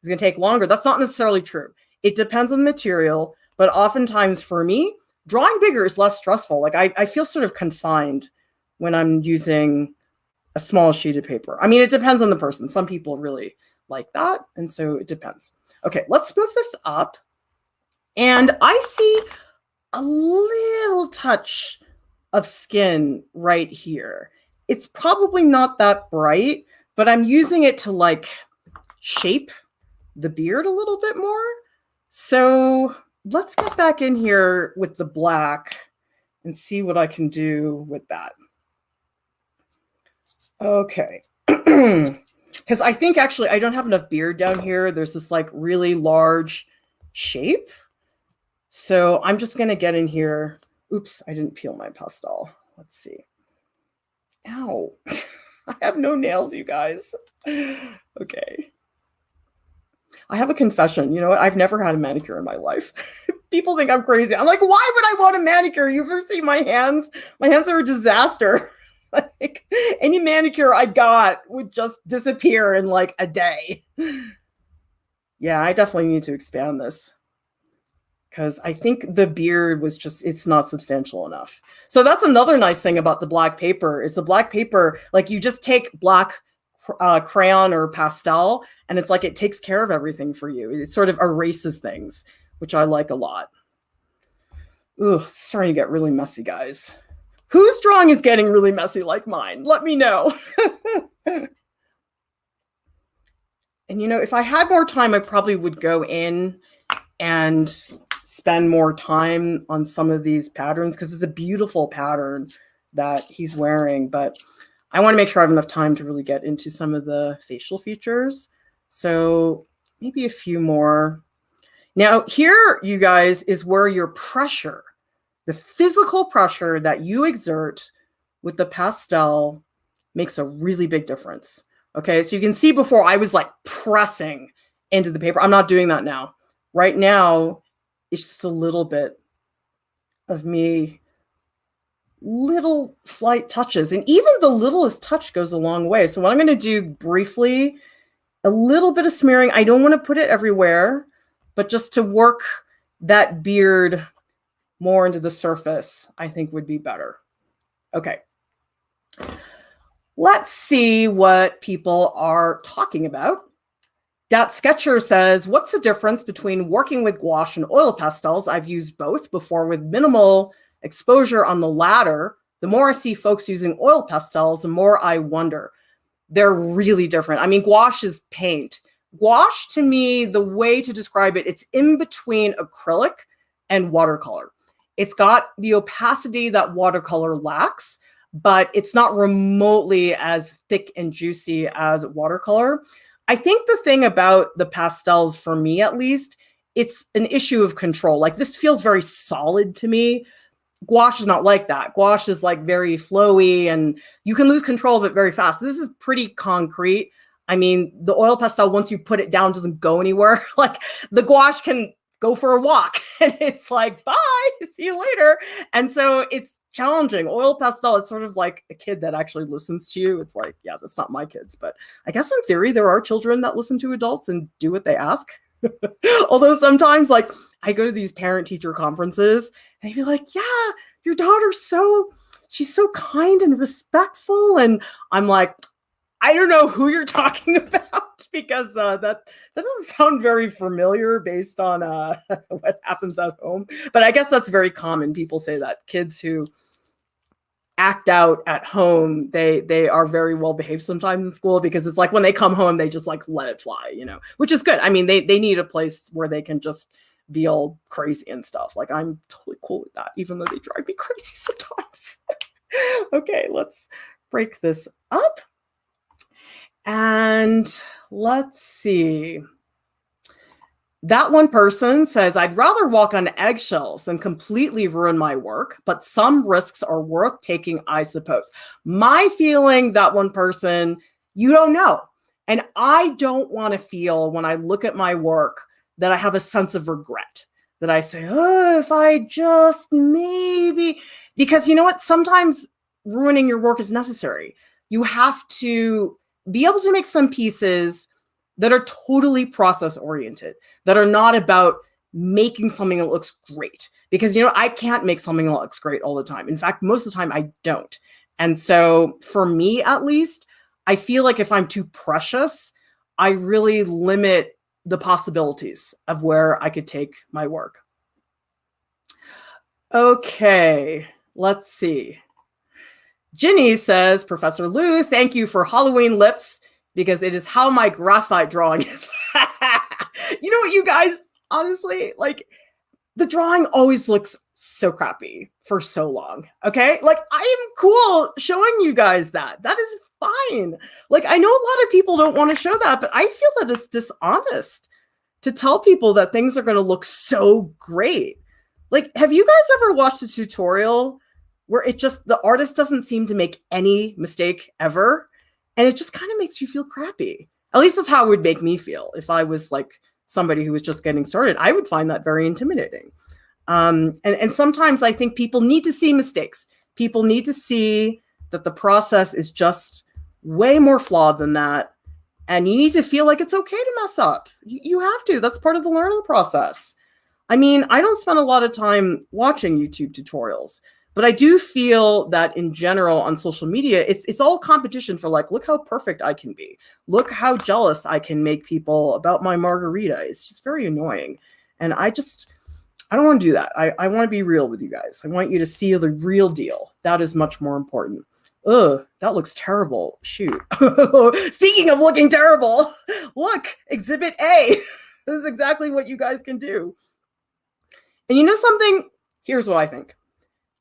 It's going to take longer. That's not necessarily true. It depends on the material. But oftentimes for me, drawing bigger is less stressful. Like I feel sort of confined when I'm using a small sheet of paper. I mean, it depends on the person. Some people really like that. And so it depends. Okay, let's move this up. And I see a little touch of skin right here. It's probably not that bright, but I'm using it to like shape the beard a little bit more. So let's get back in here with the black and see what I can do with that. Okay. Because I think actually I don't have enough beard down here. There's this like really large shape. So I'm just going to get in here. Oops, I didn't peel my pastel. Let's see. Ow. I have no nails, you guys. Okay. I have a confession. You know what? I've never had a manicure in my life. People think I'm crazy. I'm like, why would I want a manicure? You ever see my hands? My hands are a disaster. Like any manicure I got would just disappear in like a day. Yeah, I definitely need to expand this because I think the beard was just, it's not substantial enough. So that's another nice thing about the black paper is the black paper, like you just take black crayon or pastel and it's like it takes care of everything for you. It sort of erases things, which I like a lot. Ooh, it's starting to get really messy, guys. Whose drawing is getting really messy like mine? Let me know. And, you know, if I had more time, I probably would go in and spend more time on some of these patterns because it's a beautiful pattern that he's wearing. But I want to make sure I have enough time to really get into some of the facial features. So maybe a few more. Now, here, you guys, is where your pressure, the physical pressure that you exert with the pastel makes a really big difference. Okay, so you can see before I was like pressing into the paper. I'm not doing that now. Right now, it's just a little bit of me, little slight touches. And even the littlest touch goes a long way. So what I'm going to do briefly, a little bit of smearing. I don't want to put it everywhere, but just to work that beard more into the surface, I think would be better. Okay. Let's see what people are talking about. Dat Sketcher says, what's the difference between working with gouache and oil pastels? I've used both before with minimal exposure on the latter. The more I see folks using oil pastels, the more I wonder. They're really different. I mean, gouache is paint. Gouache, to me, the way to describe it, it's in between acrylic and watercolor. It's got the opacity that watercolor lacks, but it's not remotely as thick and juicy as watercolor. I think the thing about the pastels, for me at least, it's an issue of control. Like, this feels very solid to me. Gouache is not like that. Gouache is like very flowy and you can lose control of it very fast. This is pretty concrete. I mean, the oil pastel, once you put it down, doesn't go anywhere. Like, the gouache can go for a walk and it's like, bye, see you later. And so it's challenging. Oil pastel, it's sort of like a kid that actually listens to you. It's like, yeah, that's not my kids, but I guess in theory, there are children that listen to adults and do what they ask. Although sometimes, like, I go to these parent-teacher conferences and they'd be like, yeah, your daughter's she's so kind and respectful. And I'm like, I don't know who you're talking about because that doesn't sound very familiar based on what happens at home. But I guess that's very common. People say that kids who act out at home, they are very well behaved sometimes in school because it's like when they come home, they just like let it fly, you know, which is good. I mean, they need a place where they can just be all crazy and stuff. Like, I'm totally cool with that, even though they drive me crazy sometimes. Okay, let's break this up. And let's see. That one person says, I'd rather walk on eggshells than completely ruin my work, but some risks are worth taking, I suppose. My feeling, that one person, you don't know. And I don't want to feel when I look at my work that I have a sense of regret, that I say, oh, if I just maybe, because you know what? Sometimes ruining your work is necessary. You have to be able to make some pieces that are totally process oriented, that are not about making something that looks great. Because, you know, I can't make something that looks great all the time. In fact, most of the time I don't. And so for me, at least, I feel like if I'm too precious, I really limit the possibilities of where I could take my work. Okay, let's see. Ginny says, Professor Lieu, thank you for Halloween lips because it is how my graphite drawing is. You know what, you guys, honestly, like, the drawing always looks so crappy for so long, okay? Like, I am cool showing you guys that. That is fine. Like, I know a lot of people don't want to show that, but I feel that it's dishonest to tell people that things are going to look so great. Like, have you guys ever watched a tutorial where it just, the artist doesn't seem to make any mistake ever, and it just kind of makes you feel crappy? At least that's how it would make me feel if I was like somebody who was just getting started. I would find that very intimidating. And sometimes I think people need to see mistakes. People need to see that the process is just way more flawed than that. And you need to feel like it's okay to mess up. You have to. That's part of the learning process. I mean, I don't spend a lot of time watching YouTube tutorials, but I do feel that in general on social media, it's all competition for like, look how perfect I can be. Look how jealous I can make people about my margarita. It's just very annoying. And I don't want to do that. I want to be real with you guys. I want you to see the real deal. That is much more important. Ugh, that looks terrible. Shoot. Speaking of looking terrible, look, Exhibit A. This is exactly what you guys can do. And you know something? Here's what I think.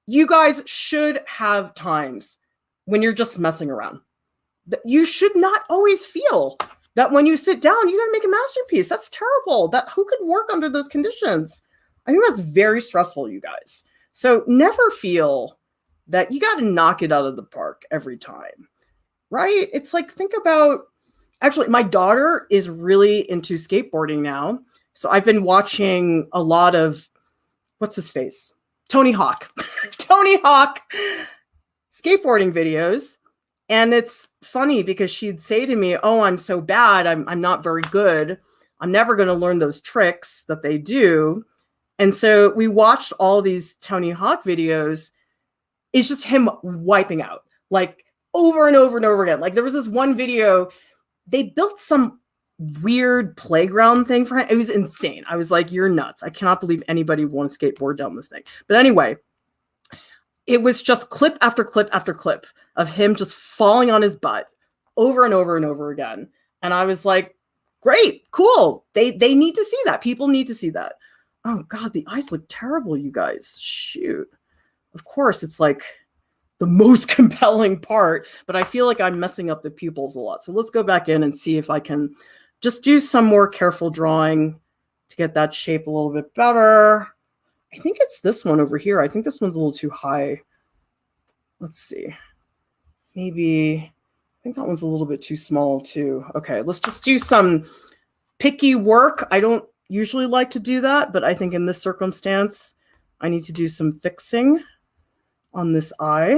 You guys should have times when you're just messing around. You should not always feel that when you sit down, you got to make a masterpiece. That's terrible. Who could work under those conditions? I think that's very stressful, you guys. So never feel that you got to knock it out of the park every time, right? It's like, think about, actually, my daughter is really into skateboarding now. So I've been watching a lot of, what's his face? Tony Hawk. Tony Hawk skateboarding videos. And it's funny because she'd say to me, oh, I'm so bad. I'm not very good. I'm never going to learn those tricks that they do. And so we watched all these Tony Hawk videos. It's just him wiping out, like over and over and over again. Like there was this one video, they built some weird playground thing for him. It was insane. I was like, you're nuts. I cannot believe anybody would want to skateboard down this thing. But anyway, it was just clip after clip after clip of him just falling on his butt over and over and over again. And I was like, great, cool. They need to see that. People need to see that. Oh God, the eyes look terrible, you guys. Shoot. Of course, it's like the most compelling part, but I feel like I'm messing up the pupils a lot. So let's go back in and see if I can just do some more careful drawing to get that shape a little bit better. I think it's this one over here. I think this one's a little too high. Let's see. Maybe, I think that one's a little bit too small too. Okay, let's just do some picky work. I don't usually like to do that, but I think in this circumstance, I need to do some fixing on this eye.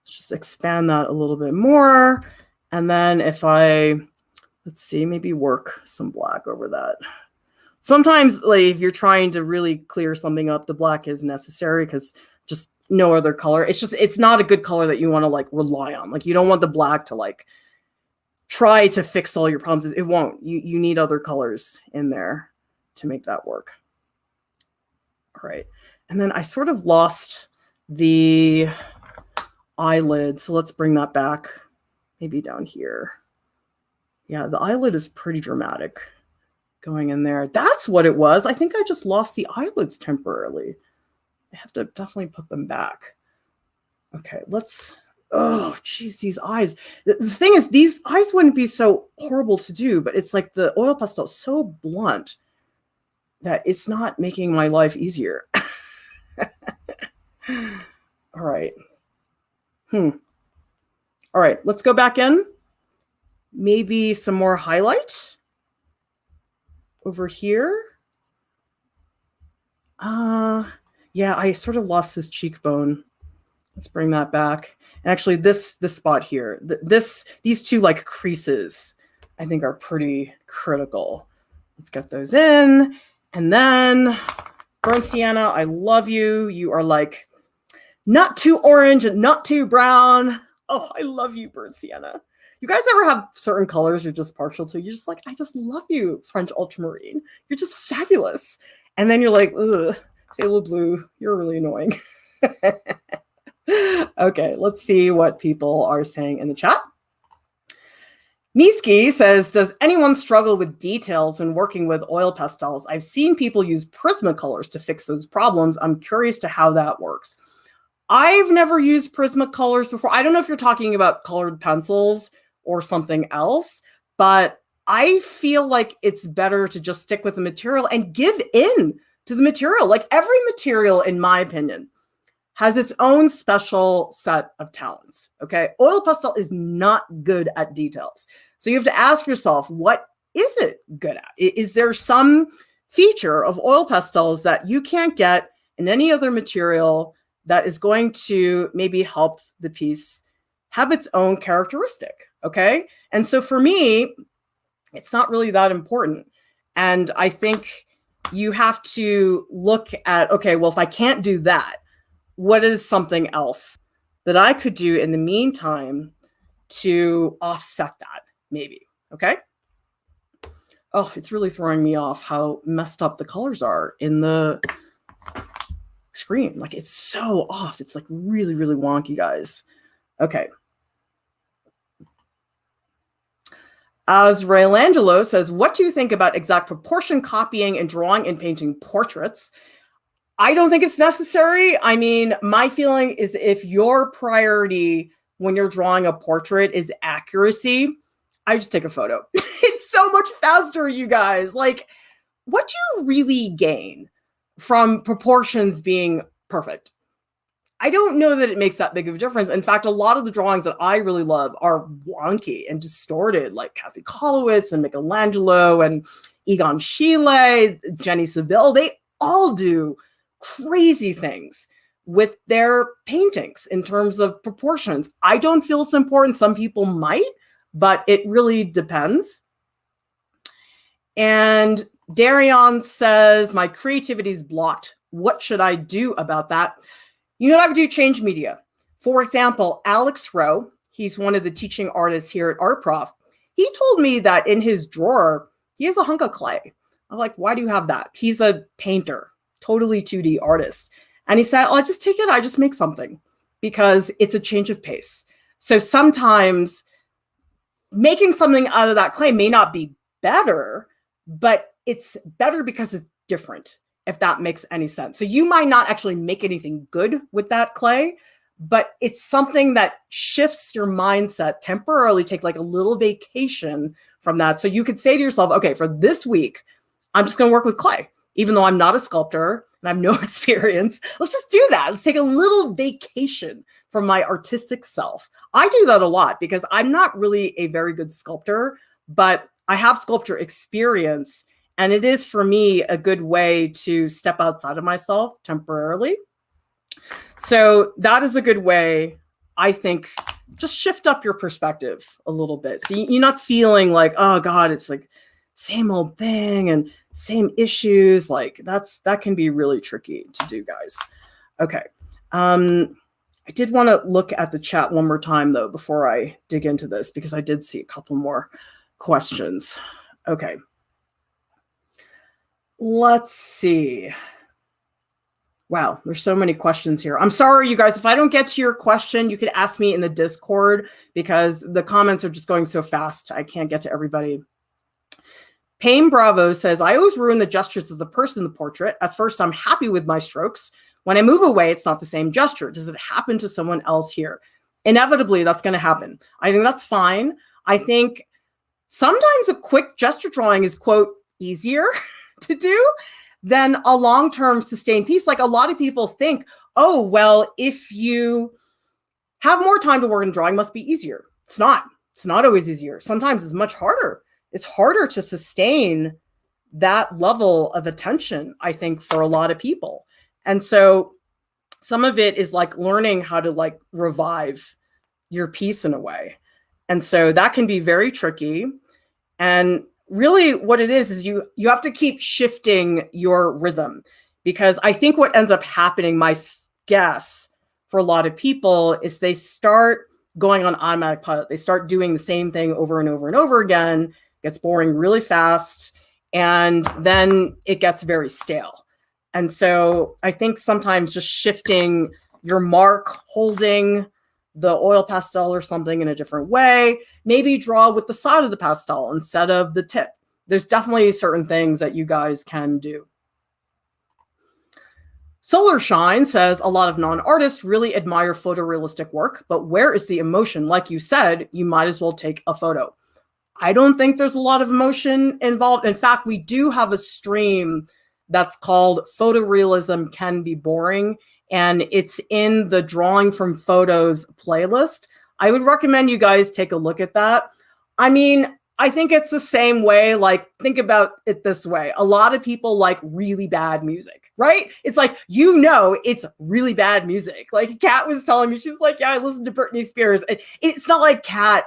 Let's just expand that a little bit more. And then if let's see, maybe work some black over that. Sometimes, like, if you're trying to really clear something up, the black is necessary because just no other color. It's not a good color that you want to like rely on. Like you don't want the black to like try to fix all your problems. It won't. You need other colors in there to make that work. All right. And then I sort of lost the eyelid. So let's bring that back. Maybe down here. Yeah, the eyelid is pretty dramatic going in there. That's what it was. I think I just lost the eyelids temporarily. I have to definitely put them back. Okay, oh, geez, these eyes. The thing is, these eyes wouldn't be so horrible to do, but it's like the oil pastel is so blunt that it's not making my life easier. All right. All right, let's go back in. Maybe some more highlight over here. Yeah, I sort of lost this cheekbone. Let's bring that back. And actually, this spot here, these two like creases, I think are pretty critical. Let's get those in. And then burnt sienna, I love you. You are like not too orange and not too brown. Oh, I love you, burnt sienna. You guys ever have certain colors you're just partial to? You're just like, I just love you, French ultramarine. You're just fabulous. And then you're like, ugh, phthalo blue, you're really annoying. Okay, let's see what people are saying in the chat. Miski says, does anyone struggle with details when working with oil pastels? I've seen people use Prismacolors to fix those problems. I'm curious to how that works. I've never used Prismacolors before. I don't know if you're talking about colored pencils or something else, but I feel like it's better to just stick with the material and give in to the material. Like every material, in my opinion, has its own special set of talents, okay? Oil pastel is not good at details. So you have to ask yourself, what is it good at? Is there some feature of oil pastels that you can't get in any other material that is going to maybe help the piece have its own characteristic, okay? And so for me, it's not really that important. And I think you have to look at, okay, well, if I can't do that, what is something else that I could do in the meantime to offset that, maybe, okay? Oh, it's really throwing me off how messed up the colors are in the screen. Like, it's so off. It's like really, really wonky, guys. Okay. As Raylangelo says, what do you think about exact proportion copying and drawing and painting portraits? I don't think it's necessary. I mean, my feeling is if your priority when you're drawing a portrait is accuracy, I just take a photo. It's so much faster, you guys. Like, what do you really gain from proportions being perfect? I don't know that it makes that big of a difference. In fact, a lot of the drawings that I really love are wonky and distorted, like Kathy Kollowitz and Michelangelo and Egon Schiele, Jenny Saville. They all do crazy things with their paintings in terms of proportions. I don't feel it's important. Some people might, but it really depends. And Darion says, my creativity is blocked. What should I do about that? You know what I would do? Change media. For example, Alex Rowe, he's one of the teaching artists here at Art Prof. He told me that in his drawer, he has a hunk of clay. I'm like, why do you have that? He's a painter, totally 2D artist. And he said, oh, I just take it, I just make something because it's a change of pace. So sometimes making something out of that clay may not be better, but it's better because it's different, if that makes any sense. So you might not actually make anything good with that clay, but it's something that shifts your mindset temporarily, take like a little vacation from that. So you could say to yourself, okay, for this week, I'm just going to work with clay, even though I'm not a sculptor and I have no experience. Let's just do that. Let's take a little vacation from my artistic self. I do that a lot because I'm not really a very good sculptor, but I have sculpture experience. And it is, for me, a good way to step outside of myself temporarily. So that is a good way, I think, just shift up your perspective a little bit. So you're not feeling like, oh God, it's like same old thing and same issues. Like that can be really tricky to do, guys. Okay. I did want to look at the chat one more time, though, before I dig into this, because I did see a couple more questions. Okay. Let's see. Wow, there's so many questions here. I'm sorry, you guys. If I don't get to your question, you could ask me in the Discord because the comments are just going so fast. I can't get to everybody. Payne Bravo says, I always ruin the gestures of the person in the portrait. At first, I'm happy with my strokes. When I move away, it's not the same gesture. Does it happen to someone else here? Inevitably, that's going to happen. I think that's fine. I think sometimes a quick gesture drawing is, quote, easier to do than a long-term sustained piece. Like a lot of people think, oh, well, if you have more time to work in drawing, it must be easier. It's not. It's not always easier. Sometimes it's much harder. It's harder to sustain that level of attention, I think, for a lot of people. And so some of it is like learning how to like revive your piece in a way. And so that can be very tricky. And really what it is you have to keep shifting your rhythm, because I think what ends up happening, my guess for a lot of people, is they start going on automatic pilot. They start doing the same thing over and over and over again. It gets boring really fast. And then it gets very stale. And so I think sometimes just shifting your mark, holding the oil pastel or something in a different way, maybe draw with the side of the pastel instead of the tip. There's definitely certain things that you guys can do. Solar Shine says, a lot of non-artists really admire photorealistic work, but where is the emotion? Like you said, you might as well take a photo. I don't think there's a lot of emotion involved. In fact, we do have a stream that's called Photorealism Can Be Boring, and it's in the Drawing from Photos playlist. I would recommend you guys take a look at that. I mean, I think it's the same way, like, think about it this way. A lot of people like really bad music, right? It's like, you know, it's really bad music. Like Kat was telling me, she's like, yeah, I listen to Britney Spears. It's not like Kat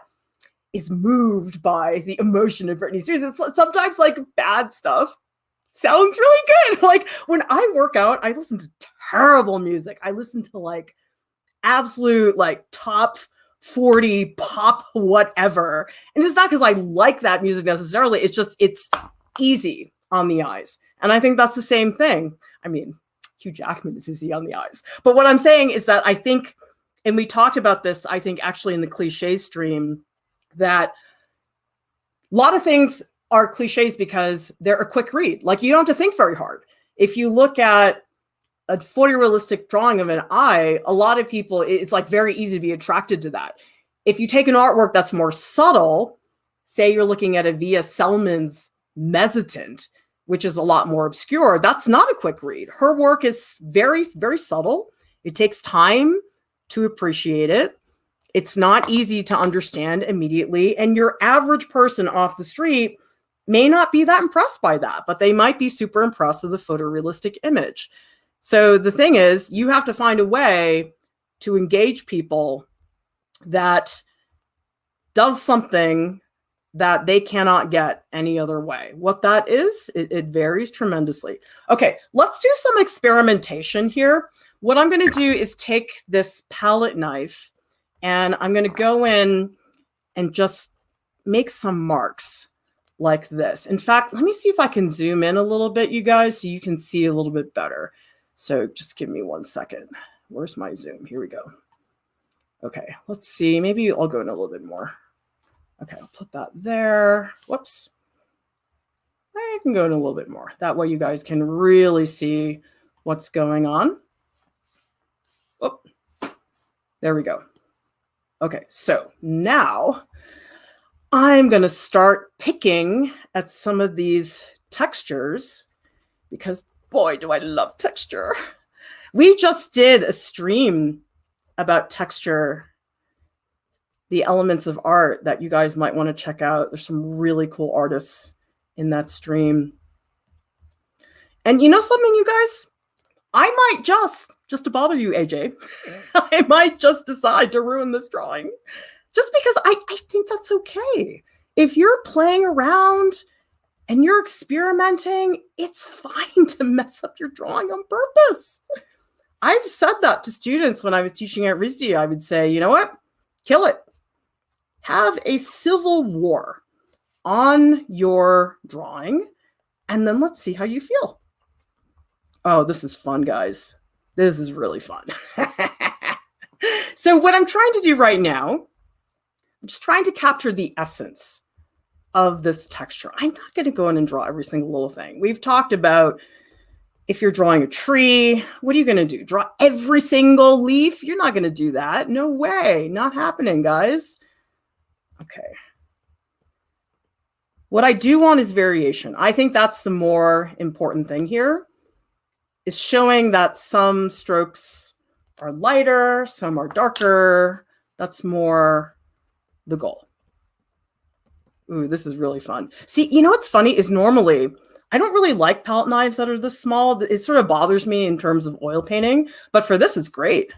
is moved by the emotion of Britney Spears. It's sometimes like bad stuff sounds really good. Like when I work out, I listen to terrible music. I listen to like absolute like top 40 pop whatever. And it's not because I like that music necessarily. It's just, it's easy on the eyes. And I think that's the same thing. I mean, Hugh Jackman is easy on the eyes. But what I'm saying is that I think, and we talked about this, I think actually in the cliche stream, that a lot of things are cliches because they're a quick read. Like, you don't have to think very hard. If you look at a photorealistic drawing of an eye, a lot of people, it's like very easy to be attracted to that. If you take an artwork that's more subtle, say you're looking at a Via Selman's Mezzotint, which is a lot more obscure, that's not a quick read. Her work is very, very subtle. It takes time to appreciate it. It's not easy to understand immediately. And your average person off the street may not be that impressed by that, but they might be super impressed with a photorealistic image. So the thing is, you have to find a way to engage people that does something that they cannot get any other way. What that is, it varies tremendously. Okay, let's do some experimentation here. What I'm going to do is take this palette knife and I'm going to go in and just make some marks like this. In fact, let me see if I can zoom in a little bit, you guys, so you can see a little bit better. So just give me 1 second. Where's my zoom? Here we go. Okay, let's see. Maybe I'll go in a little bit more. Okay, I'll put that there. Whoops. I can go in a little bit more. That way you guys can really see what's going on. Oh, there we go. Okay, so now I'm going to start picking at some of these textures because boy, do I love texture. We just did a stream about texture, the elements of art that you guys might want to check out. There's some really cool artists in that stream. And you know something, you guys? I might just to bother you, AJ, I might just decide to ruin this drawing just because I think that's okay. If you're playing around and you're experimenting, it's fine to mess up your drawing on purpose. I've said that to students when I was teaching at RISD. I would say, you know what? Kill it. Have a civil war on your drawing, and then let's see how you feel. Oh, this is fun, guys. This is really fun. So what I'm trying to do right now, I'm just trying to capture the essence of this texture. I'm not going to go in and draw every single little thing. We've talked about if you're drawing a tree, what are you going to do? Draw every single leaf? You're not going to do that. No way. Not happening, guys. Okay. What I do want is variation. I think that's the more important thing here, is showing that some strokes are lighter, some are darker. That's more the goal. Ooh, this is really fun. See, you know what's funny is normally I don't really like palette knives that are this small. It sort of bothers me in terms of oil painting, but for this, it's great.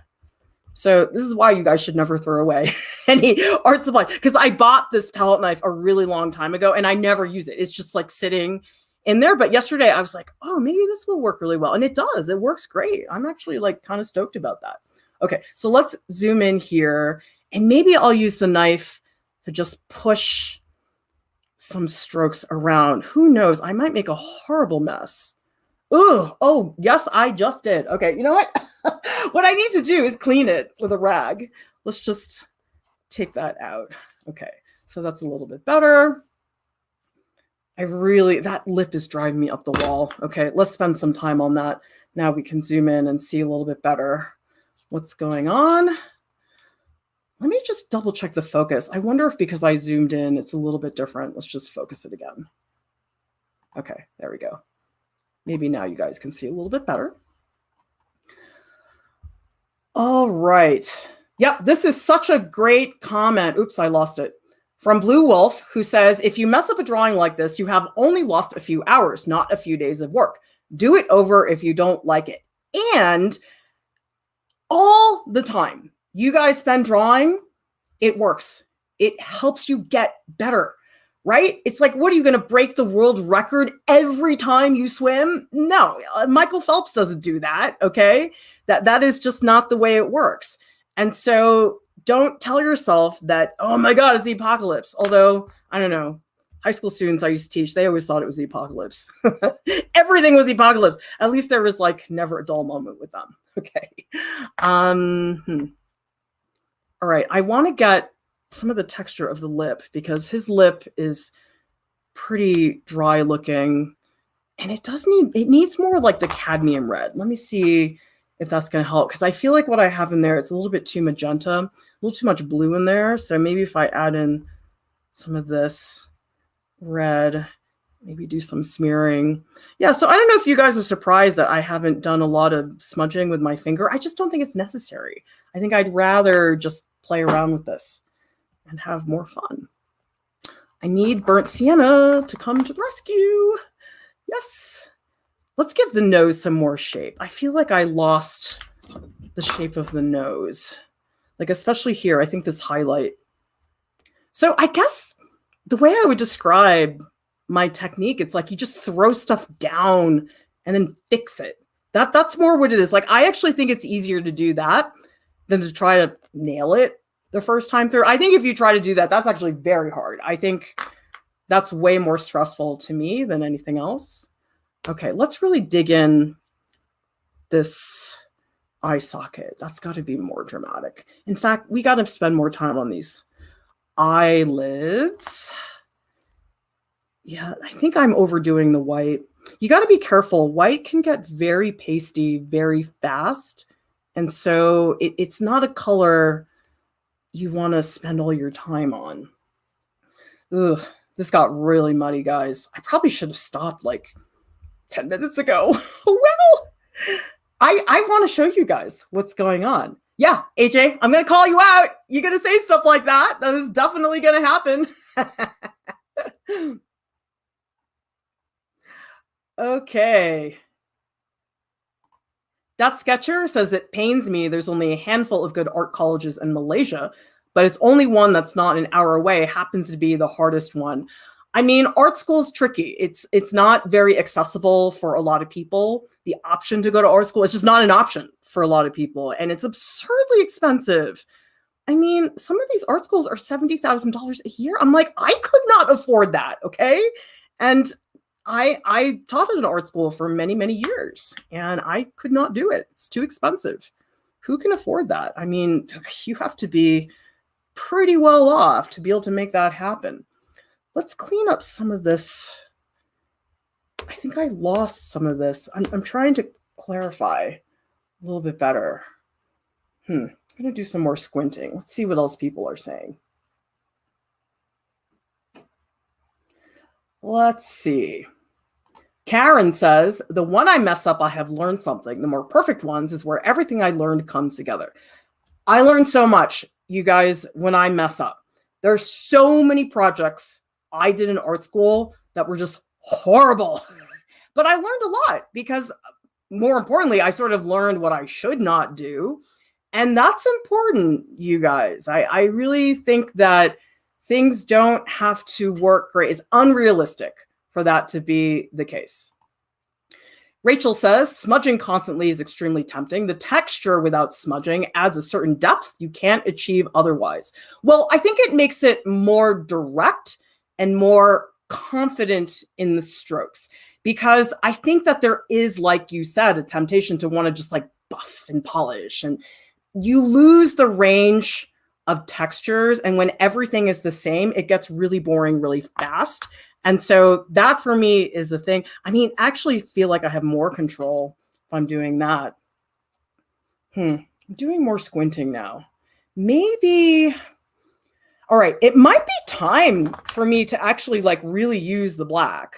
So this is why you guys should never throw away any art supply, because I bought this palette knife a really long time ago and I never use it. It's just like sitting in there. But yesterday I was like, oh, maybe this will work really well. And it does. It works great. I'm actually like kind of stoked about that. Okay, so let's zoom in here and maybe I'll use the knife to just push some strokes around. Who knows? I might make a horrible mess. Ooh, oh, yes, I just did. Okay, you know what? What I need to do is clean it with a rag. Let's just take that out. Okay, so that's a little bit better. That lip is driving me up the wall. Okay, let's spend some time on that. Now we can zoom in and see a little bit better what's going on. Let me just double check the focus. I wonder if because I zoomed in, it's a little bit different. Let's just focus it again. Okay, there we go. Maybe now you guys can see a little bit better. All right. Yep, this is such a great comment. Oops, I lost it. From Blue Wolf, who says, if you mess up a drawing like this, you have only lost a few hours, not a few days of work. Do it over if you don't like it. And all the time you guys spend drawing, it works. It helps you get better, right? It's like, what are you going to break the world record every time you swim? No, Michael Phelps doesn't do that, okay? That is just not the way it works. And so don't tell yourself that, oh my God, it's the apocalypse. Although, I don't know, high school students I used to teach, they always thought it was the apocalypse. Everything was the apocalypse. At least there was like never a dull moment with them. Okay. All right. I want to get some of the texture of the lip because his lip is pretty dry looking and it needs more like the cadmium red. Let me see if that's going to help because I feel like what I have in there, it's a little bit too magenta, a little too much blue in there. So maybe if I add in some of this red, maybe do some smearing. Yeah, so I don't know if you guys are surprised that I haven't done a lot of smudging with my finger. I just don't think it's necessary. I think I'd rather just play around with this and have more fun. I need burnt sienna to come to the rescue. Yes. Let's give the nose some more shape. I feel like I lost the shape of the nose. Like especially here, I think this highlight. So I guess the way I would describe my technique, it's like you just throw stuff down and then fix it. That's more what it is. Like I actually think it's easier to do that than to try to nail it the first time through. I think if you try to do that, that's actually very hard. I think that's way more stressful to me than anything else. Okay, let's really dig in this eye socket. That's got to be more dramatic. In fact, we got to spend more time on these eyelids. Yeah, I think I'm overdoing the white. You got to be careful. White can get very pasty very fast. And so it's not a color you want to spend all your time on. Ugh, this got really muddy, guys. I probably should have stopped like 10 minutes ago. Well, I want to show you guys what's going on. Yeah, AJ, I'm going to call you out. You're going to say stuff like that. That is definitely going to happen. Okay. That Sketcher says it pains me there's only a handful of good art colleges in Malaysia, but it's only one that's not an hour away, happens to be the hardest one. I mean, art school is tricky. It's not very accessible for a lot of people. The option to go to art school, it's just not an option for a lot of people. And it's absurdly expensive. I mean, some of these art schools are $70,000 a year. I'm like, I could not afford that, okay? And I taught at an art school for many, many years, and I could not do it. It's too expensive. Who can afford that? I mean, you have to be pretty well off to be able to make that happen. Let's clean up some of this. I think I lost some of this. I'm trying to clarify a little bit better. I'm going to do some more squinting. Let's see what else people are saying. Let's see. Karen says, the one I mess up, I have learned something. The more perfect ones is where everything I learned comes together. I learned so much, you guys, when I mess up. There are so many projects I did in art school that were just horrible. But I learned a lot because, more importantly, I sort of learned what I should not do. And that's important, you guys. I really think that things don't have to work great. It's unrealistic for that to be the case. Rachel says, smudging constantly is extremely tempting. The texture without smudging adds a certain depth you can't achieve otherwise. Well, I think it makes it more direct and more confident in the strokes, because I think that there is, like you said, a temptation to want to just like buff and polish, and you lose the range of textures. And when everything is the same, it gets really boring really fast. And so that for me is the thing. I mean, actually feel like I have more control if I'm doing that. I'm doing more squinting now. Maybe, all right, it might be time for me to actually like really use the black.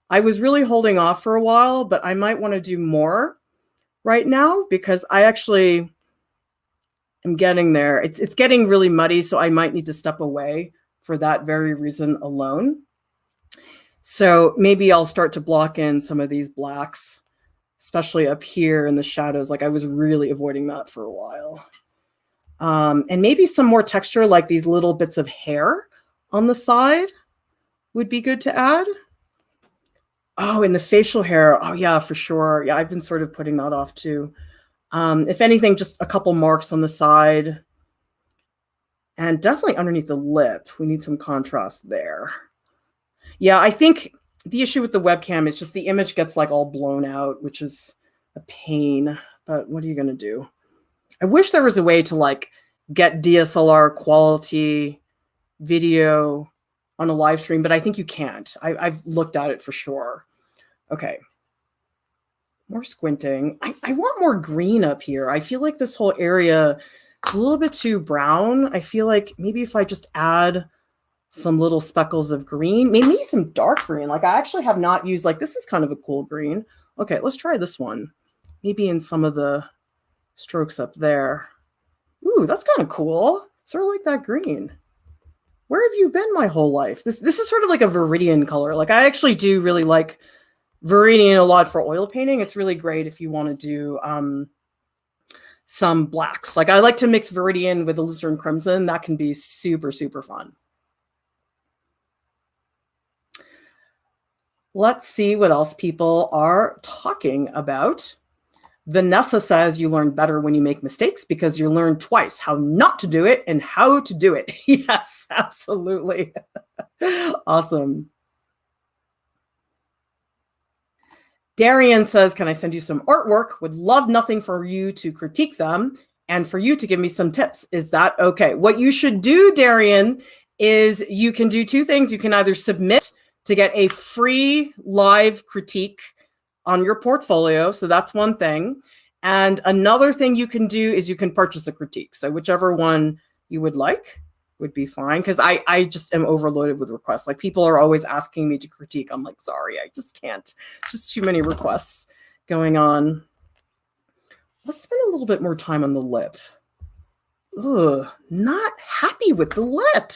I was really holding off for a while, but I might want to do more right now because I actually am getting there. It's getting really muddy, so I might need to step away for that very reason alone. So maybe I'll start to block in some of these blacks, especially up here in the shadows. Like I was really avoiding that for a while. And maybe some more texture, like these little bits of hair on the side would be good to add. Oh, and the facial hair. Oh yeah, for sure. Yeah, I've been sort of putting that off too. If anything, just a couple marks on the side And definitely underneath the lip, we need some contrast there. Yeah, I think the issue with the webcam is just the image gets like all blown out, which is a pain, but what are you going to do? I wish there was a way to like get DSLR quality video on a live stream, but I think you can't. I've looked at it for sure. Okay. More squinting. I want more green up here. I feel like this whole area is a little bit too brown. I feel like maybe if I just add some little speckles of green, maybe some dark green. Like I actually have not used, like this is kind of a cool green. Okay, let's try this one. Maybe in some of the strokes up there. Ooh, that's kind of cool. Sort of like that green. Where have you been my whole life? This is sort of like a Viridian color. Like I actually do really like Viridian a lot for oil painting. It's really great if you want to do some blacks. Like I like to mix Viridian with alizarin crimson. That can be super, super fun. Let's see what else people are talking about. Vanessa says you learn better when you make mistakes because you learn twice how not to do it and how to do it. Yes, absolutely. Awesome. Darian says, can I send you some artwork? Would love nothing for you to critique them and for you to give me some tips. Is that okay? What you should do, Darian, is you can do two things. You can either submit to get a free live critique on your portfolio. So that's one thing. And another thing you can do is you can purchase a critique. So whichever one you would like would be fine. Because I just am overloaded with requests. Like people are always asking me to critique. I'm like, sorry, I just can't. Just too many requests going on. Let's spend a little bit more time on the lip. Ugh, not happy with the lip.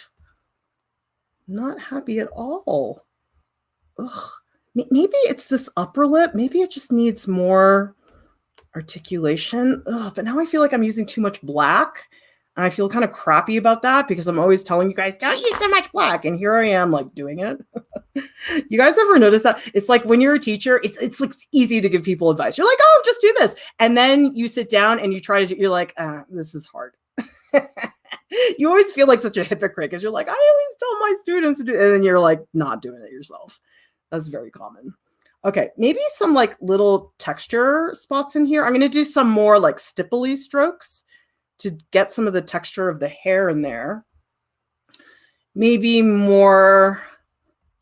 Not happy at all. Ugh. Maybe it's this upper lip. Maybe it just needs more articulation. Ugh, but now I feel like I'm using too much black. And I feel kind of crappy about that because I'm always telling you guys, don't use so much black. And here I am like doing it. You guys ever notice that? It's like when you're a teacher, it's like easy to give people advice. You're like, oh, just do this. And then you sit down and you try to do, you're like, this is hard. You always feel like such a hypocrite because you're like, I always tell my students to do it. And then you're like not doing it yourself. That's very common. Okay, maybe some like little texture spots in here. I'm going to do some more like stipply strokes to get some of the texture of the hair in there. Maybe more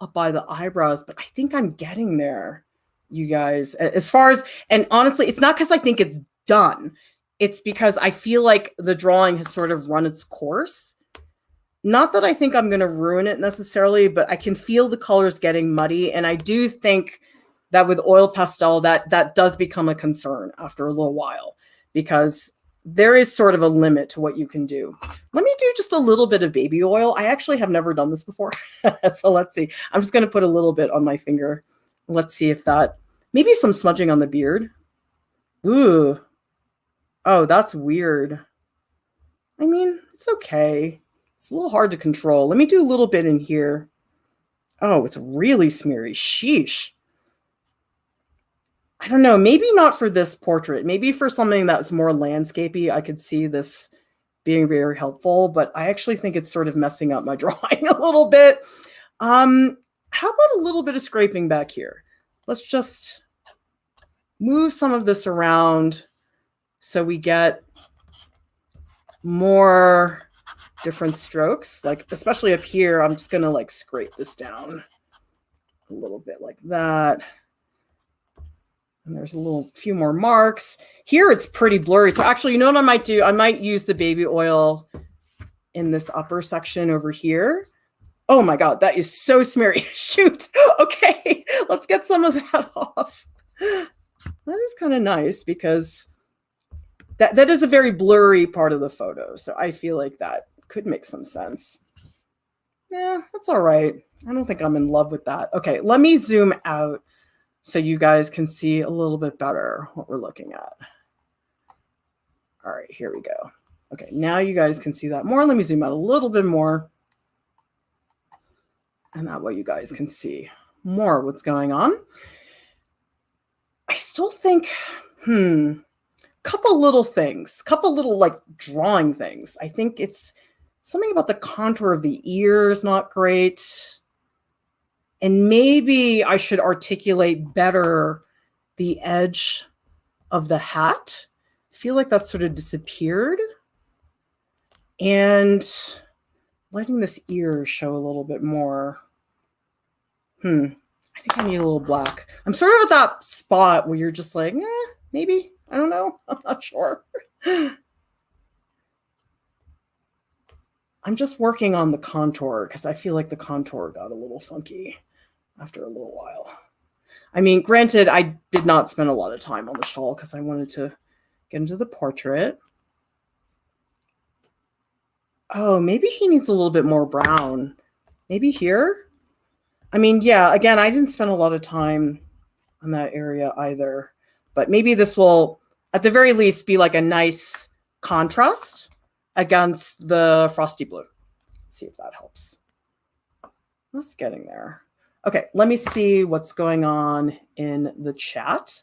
up by the eyebrows, but I think I'm getting there, you guys. As far as, and honestly, it's not because I think it's done. It's because I feel like the drawing has sort of run its course. Not that I think I'm going to ruin it necessarily, but I can feel the colors getting muddy. And I do think that with oil pastel, that does become a concern after a little while, because there is sort of a limit to what you can do. Let me do just a little bit of baby oil. I actually have never done this before. So let's see. I'm just going to put a little bit on my finger. Let's see if that, maybe some smudging on the beard. Ooh. Oh, that's weird. I mean, it's okay. It's a little hard to control. Let me do a little bit in here. Oh, it's really smeary. Sheesh. I don't know. Maybe not for this portrait. Maybe for something that's more landscapey, I could see this being very helpful. But I actually think it's sort of messing up my drawing a little bit. How about a little bit of scraping back here? Let's just move some of this around so we get more different strokes, like especially up here. I'm just gonna like scrape this down a little bit like that. And there's a few more marks here. It's pretty blurry. So actually, you know what I might do? I might use the baby oil in this upper section over here. Oh my God, that is so smeary. Shoot. Okay, let's get some of that off. That is kind of nice because that is a very blurry part of the photo. So I feel like that could make some sense. Yeah, that's all right. I don't think I'm in love with that. Okay, let me zoom out so you guys can see a little bit better what we're looking at. All right, here we go. Okay, now you guys can see that more. Let me zoom out a little bit more. And that way you guys can see more what's going on. I still think, couple little things, couple little like drawing things. I think it's something about the contour of the ear is not great. And maybe I should articulate better the edge of the hat. I feel like that sort of disappeared. And letting this ear show a little bit more. I think I need a little black. I'm sort of at that spot where you're just like, maybe. I don't know. I'm not sure. I'm just working on the contour because I feel like the contour got a little funky after a little while. I mean, granted, I did not spend a lot of time on the shawl because I wanted to get into the portrait. Oh, maybe he needs a little bit more brown. Maybe here? I mean, yeah, again, I didn't spend a lot of time on that area either. But maybe this will, at the very least, be like a nice contrast against the frosty blue. Let's see if that helps. That's getting there. Okay, let me see what's going on in the chat.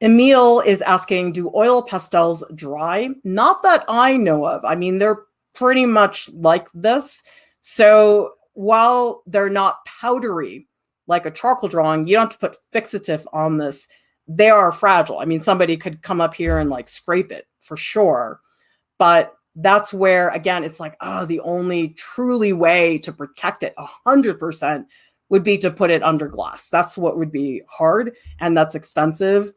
Emil is asking, do oil pastels dry? Not that I know of. I mean, they're pretty much like this. So while they're not powdery like a charcoal drawing, you don't have to put fixative on this. They are fragile. I mean, somebody could come up here and like scrape it for sure. But that's where, again, it's like, the only truly way to protect it 100% would be to put it under glass. That's what would be hard, and that's expensive.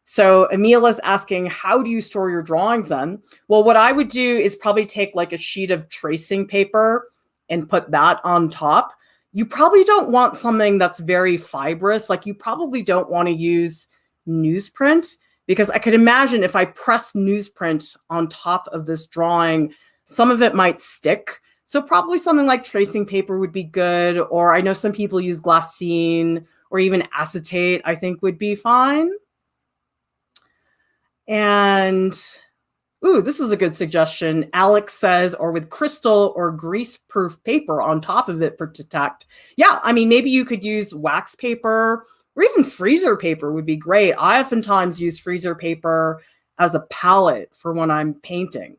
So Emil is asking, how do you store your drawings then? Well, what I would do is probably take like a sheet of tracing paper and put that on top. You probably don't want something that's very fibrous. Like you probably don't want to use newsprint, because I could imagine if I press newsprint on top of this drawing, some of it might stick. So probably something like tracing paper would be good. Or I know some people use glassine or even acetate, I think would be fine. And, this is a good suggestion. Alex says, or with crystal or grease-proof paper on top of it for protect. Yeah, I mean, maybe you could use wax paper or even freezer paper would be great. I oftentimes use freezer paper as a palette for when I'm painting.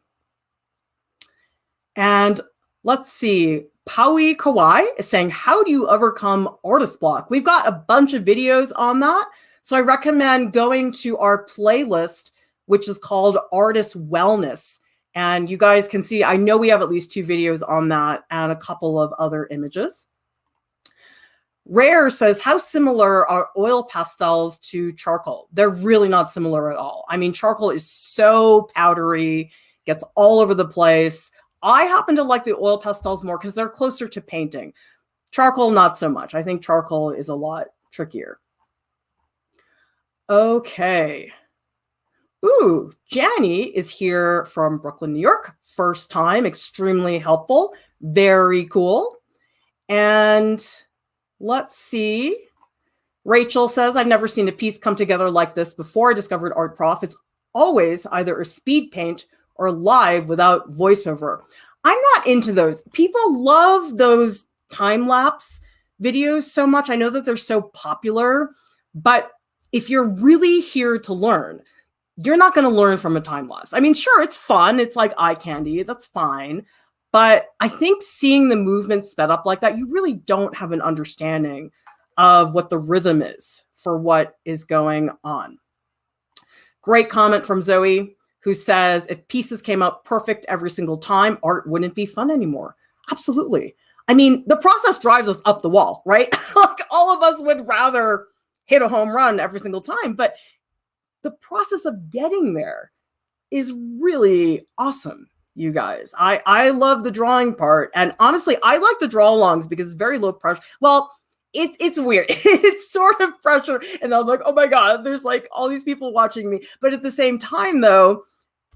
And let's see, Paui Kawai is saying, how do you overcome artist block? We've got a bunch of videos on that. So I recommend going to our playlist, which is called Artist Wellness. And you guys can see, I know we have at least 2 videos on that and a couple of other images. Rare says, how similar are oil pastels to charcoal? They're really not similar at all. I mean, charcoal is so powdery, gets all over the place. I happen to like the oil pastels more because they're closer to painting. Charcoal, not so much. I think charcoal is a lot trickier. Okay. Janny is here from Brooklyn, New York. First time, extremely helpful. Very cool. And let's see. Rachel says, I've never seen a piece come together like this before I discovered Art Prof. It's always either a speed paint or live without voiceover. I'm not into those. People love those time-lapse videos so much. I know that they're so popular, but if you're really here to learn, you're not going to learn from a time lapse. I mean, sure, it's fun. It's like eye candy. That's fine. But I think seeing the movement sped up like that, you really don't have an understanding of what the rhythm is for what is going on. Great comment from Zoe, who says, if pieces came out perfect every single time, art wouldn't be fun anymore. Absolutely. I mean, the process drives us up the wall, right? Like all of us would rather hit a home run every single time, but the process of getting there is really awesome, you guys. I love the drawing part. And honestly, I like the draw alongs because it's very low pressure. Well, it's weird. It's sort of pressure. And I'm like, oh my God, there's like all these people watching me. But at the same time, though,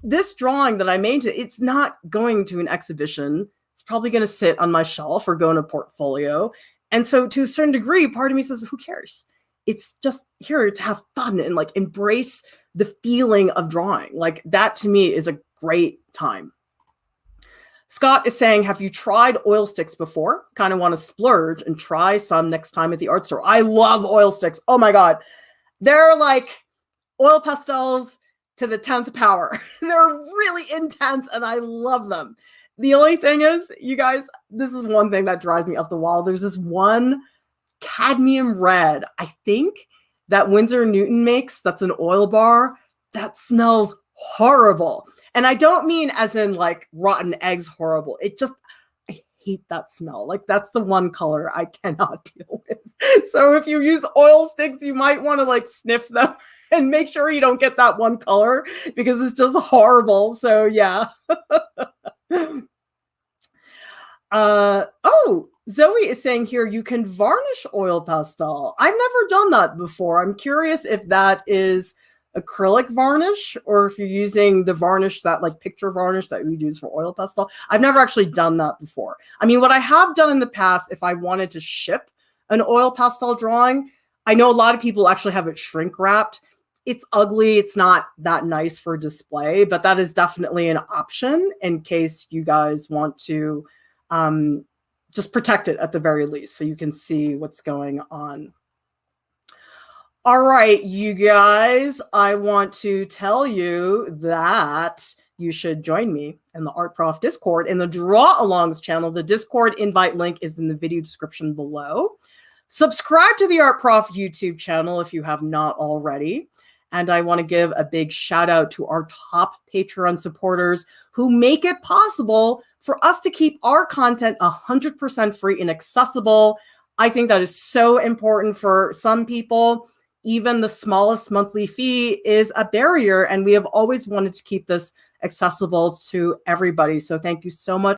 this drawing that I made, it's not going to an exhibition. It's probably going to sit on my shelf or go in a portfolio. And so to a certain degree, part of me says, who cares? It's just here to have fun and like embrace the feeling of drawing. Like that to me is a great time. Scott is saying, have you tried oil sticks before? Kind of want to splurge and try some next time at the art store. I love oil sticks. Oh my God. They're like oil pastels to the 10th power. They're really intense and I love them. The only thing is, you guys, this is one thing that drives me up the wall. There's this one cadmium red, I think, that Winsor & Newton makes, that's an oil bar, that smells horrible. And I don't mean as in like rotten eggs horrible. It just, I hate that smell. Like that's the one color I cannot deal with. So if you use oil sticks, you might want to like sniff them and make sure you don't get that one color because it's just horrible. So yeah. Oh, Zoe is saying here, you can varnish oil pastel. I've never done that before. I'm curious if that is acrylic varnish or if you're using the varnish, that like picture varnish that we use for oil pastel. I've never actually done that before. I mean, what I have done in the past, if I wanted to ship an oil pastel drawing, I know a lot of people actually have it shrink wrapped. It's ugly. It's not that nice for display, but that is definitely an option in case you guys want to just protect it at the very least so you can see what's going on. All right, you guys, I want to tell you that you should join me in the Art Prof Discord in the Draw Alongs channel. The Discord invite link is in the video description below. Subscribe to the Art Prof YouTube channel if you have not already. And I want to give a big shout out to our top Patreon supporters who make it possible for us to keep our content 100% free and accessible. I think that is so important for some people. Even the smallest monthly fee is a barrier, and we have always wanted to keep this accessible to everybody. So thank you so much.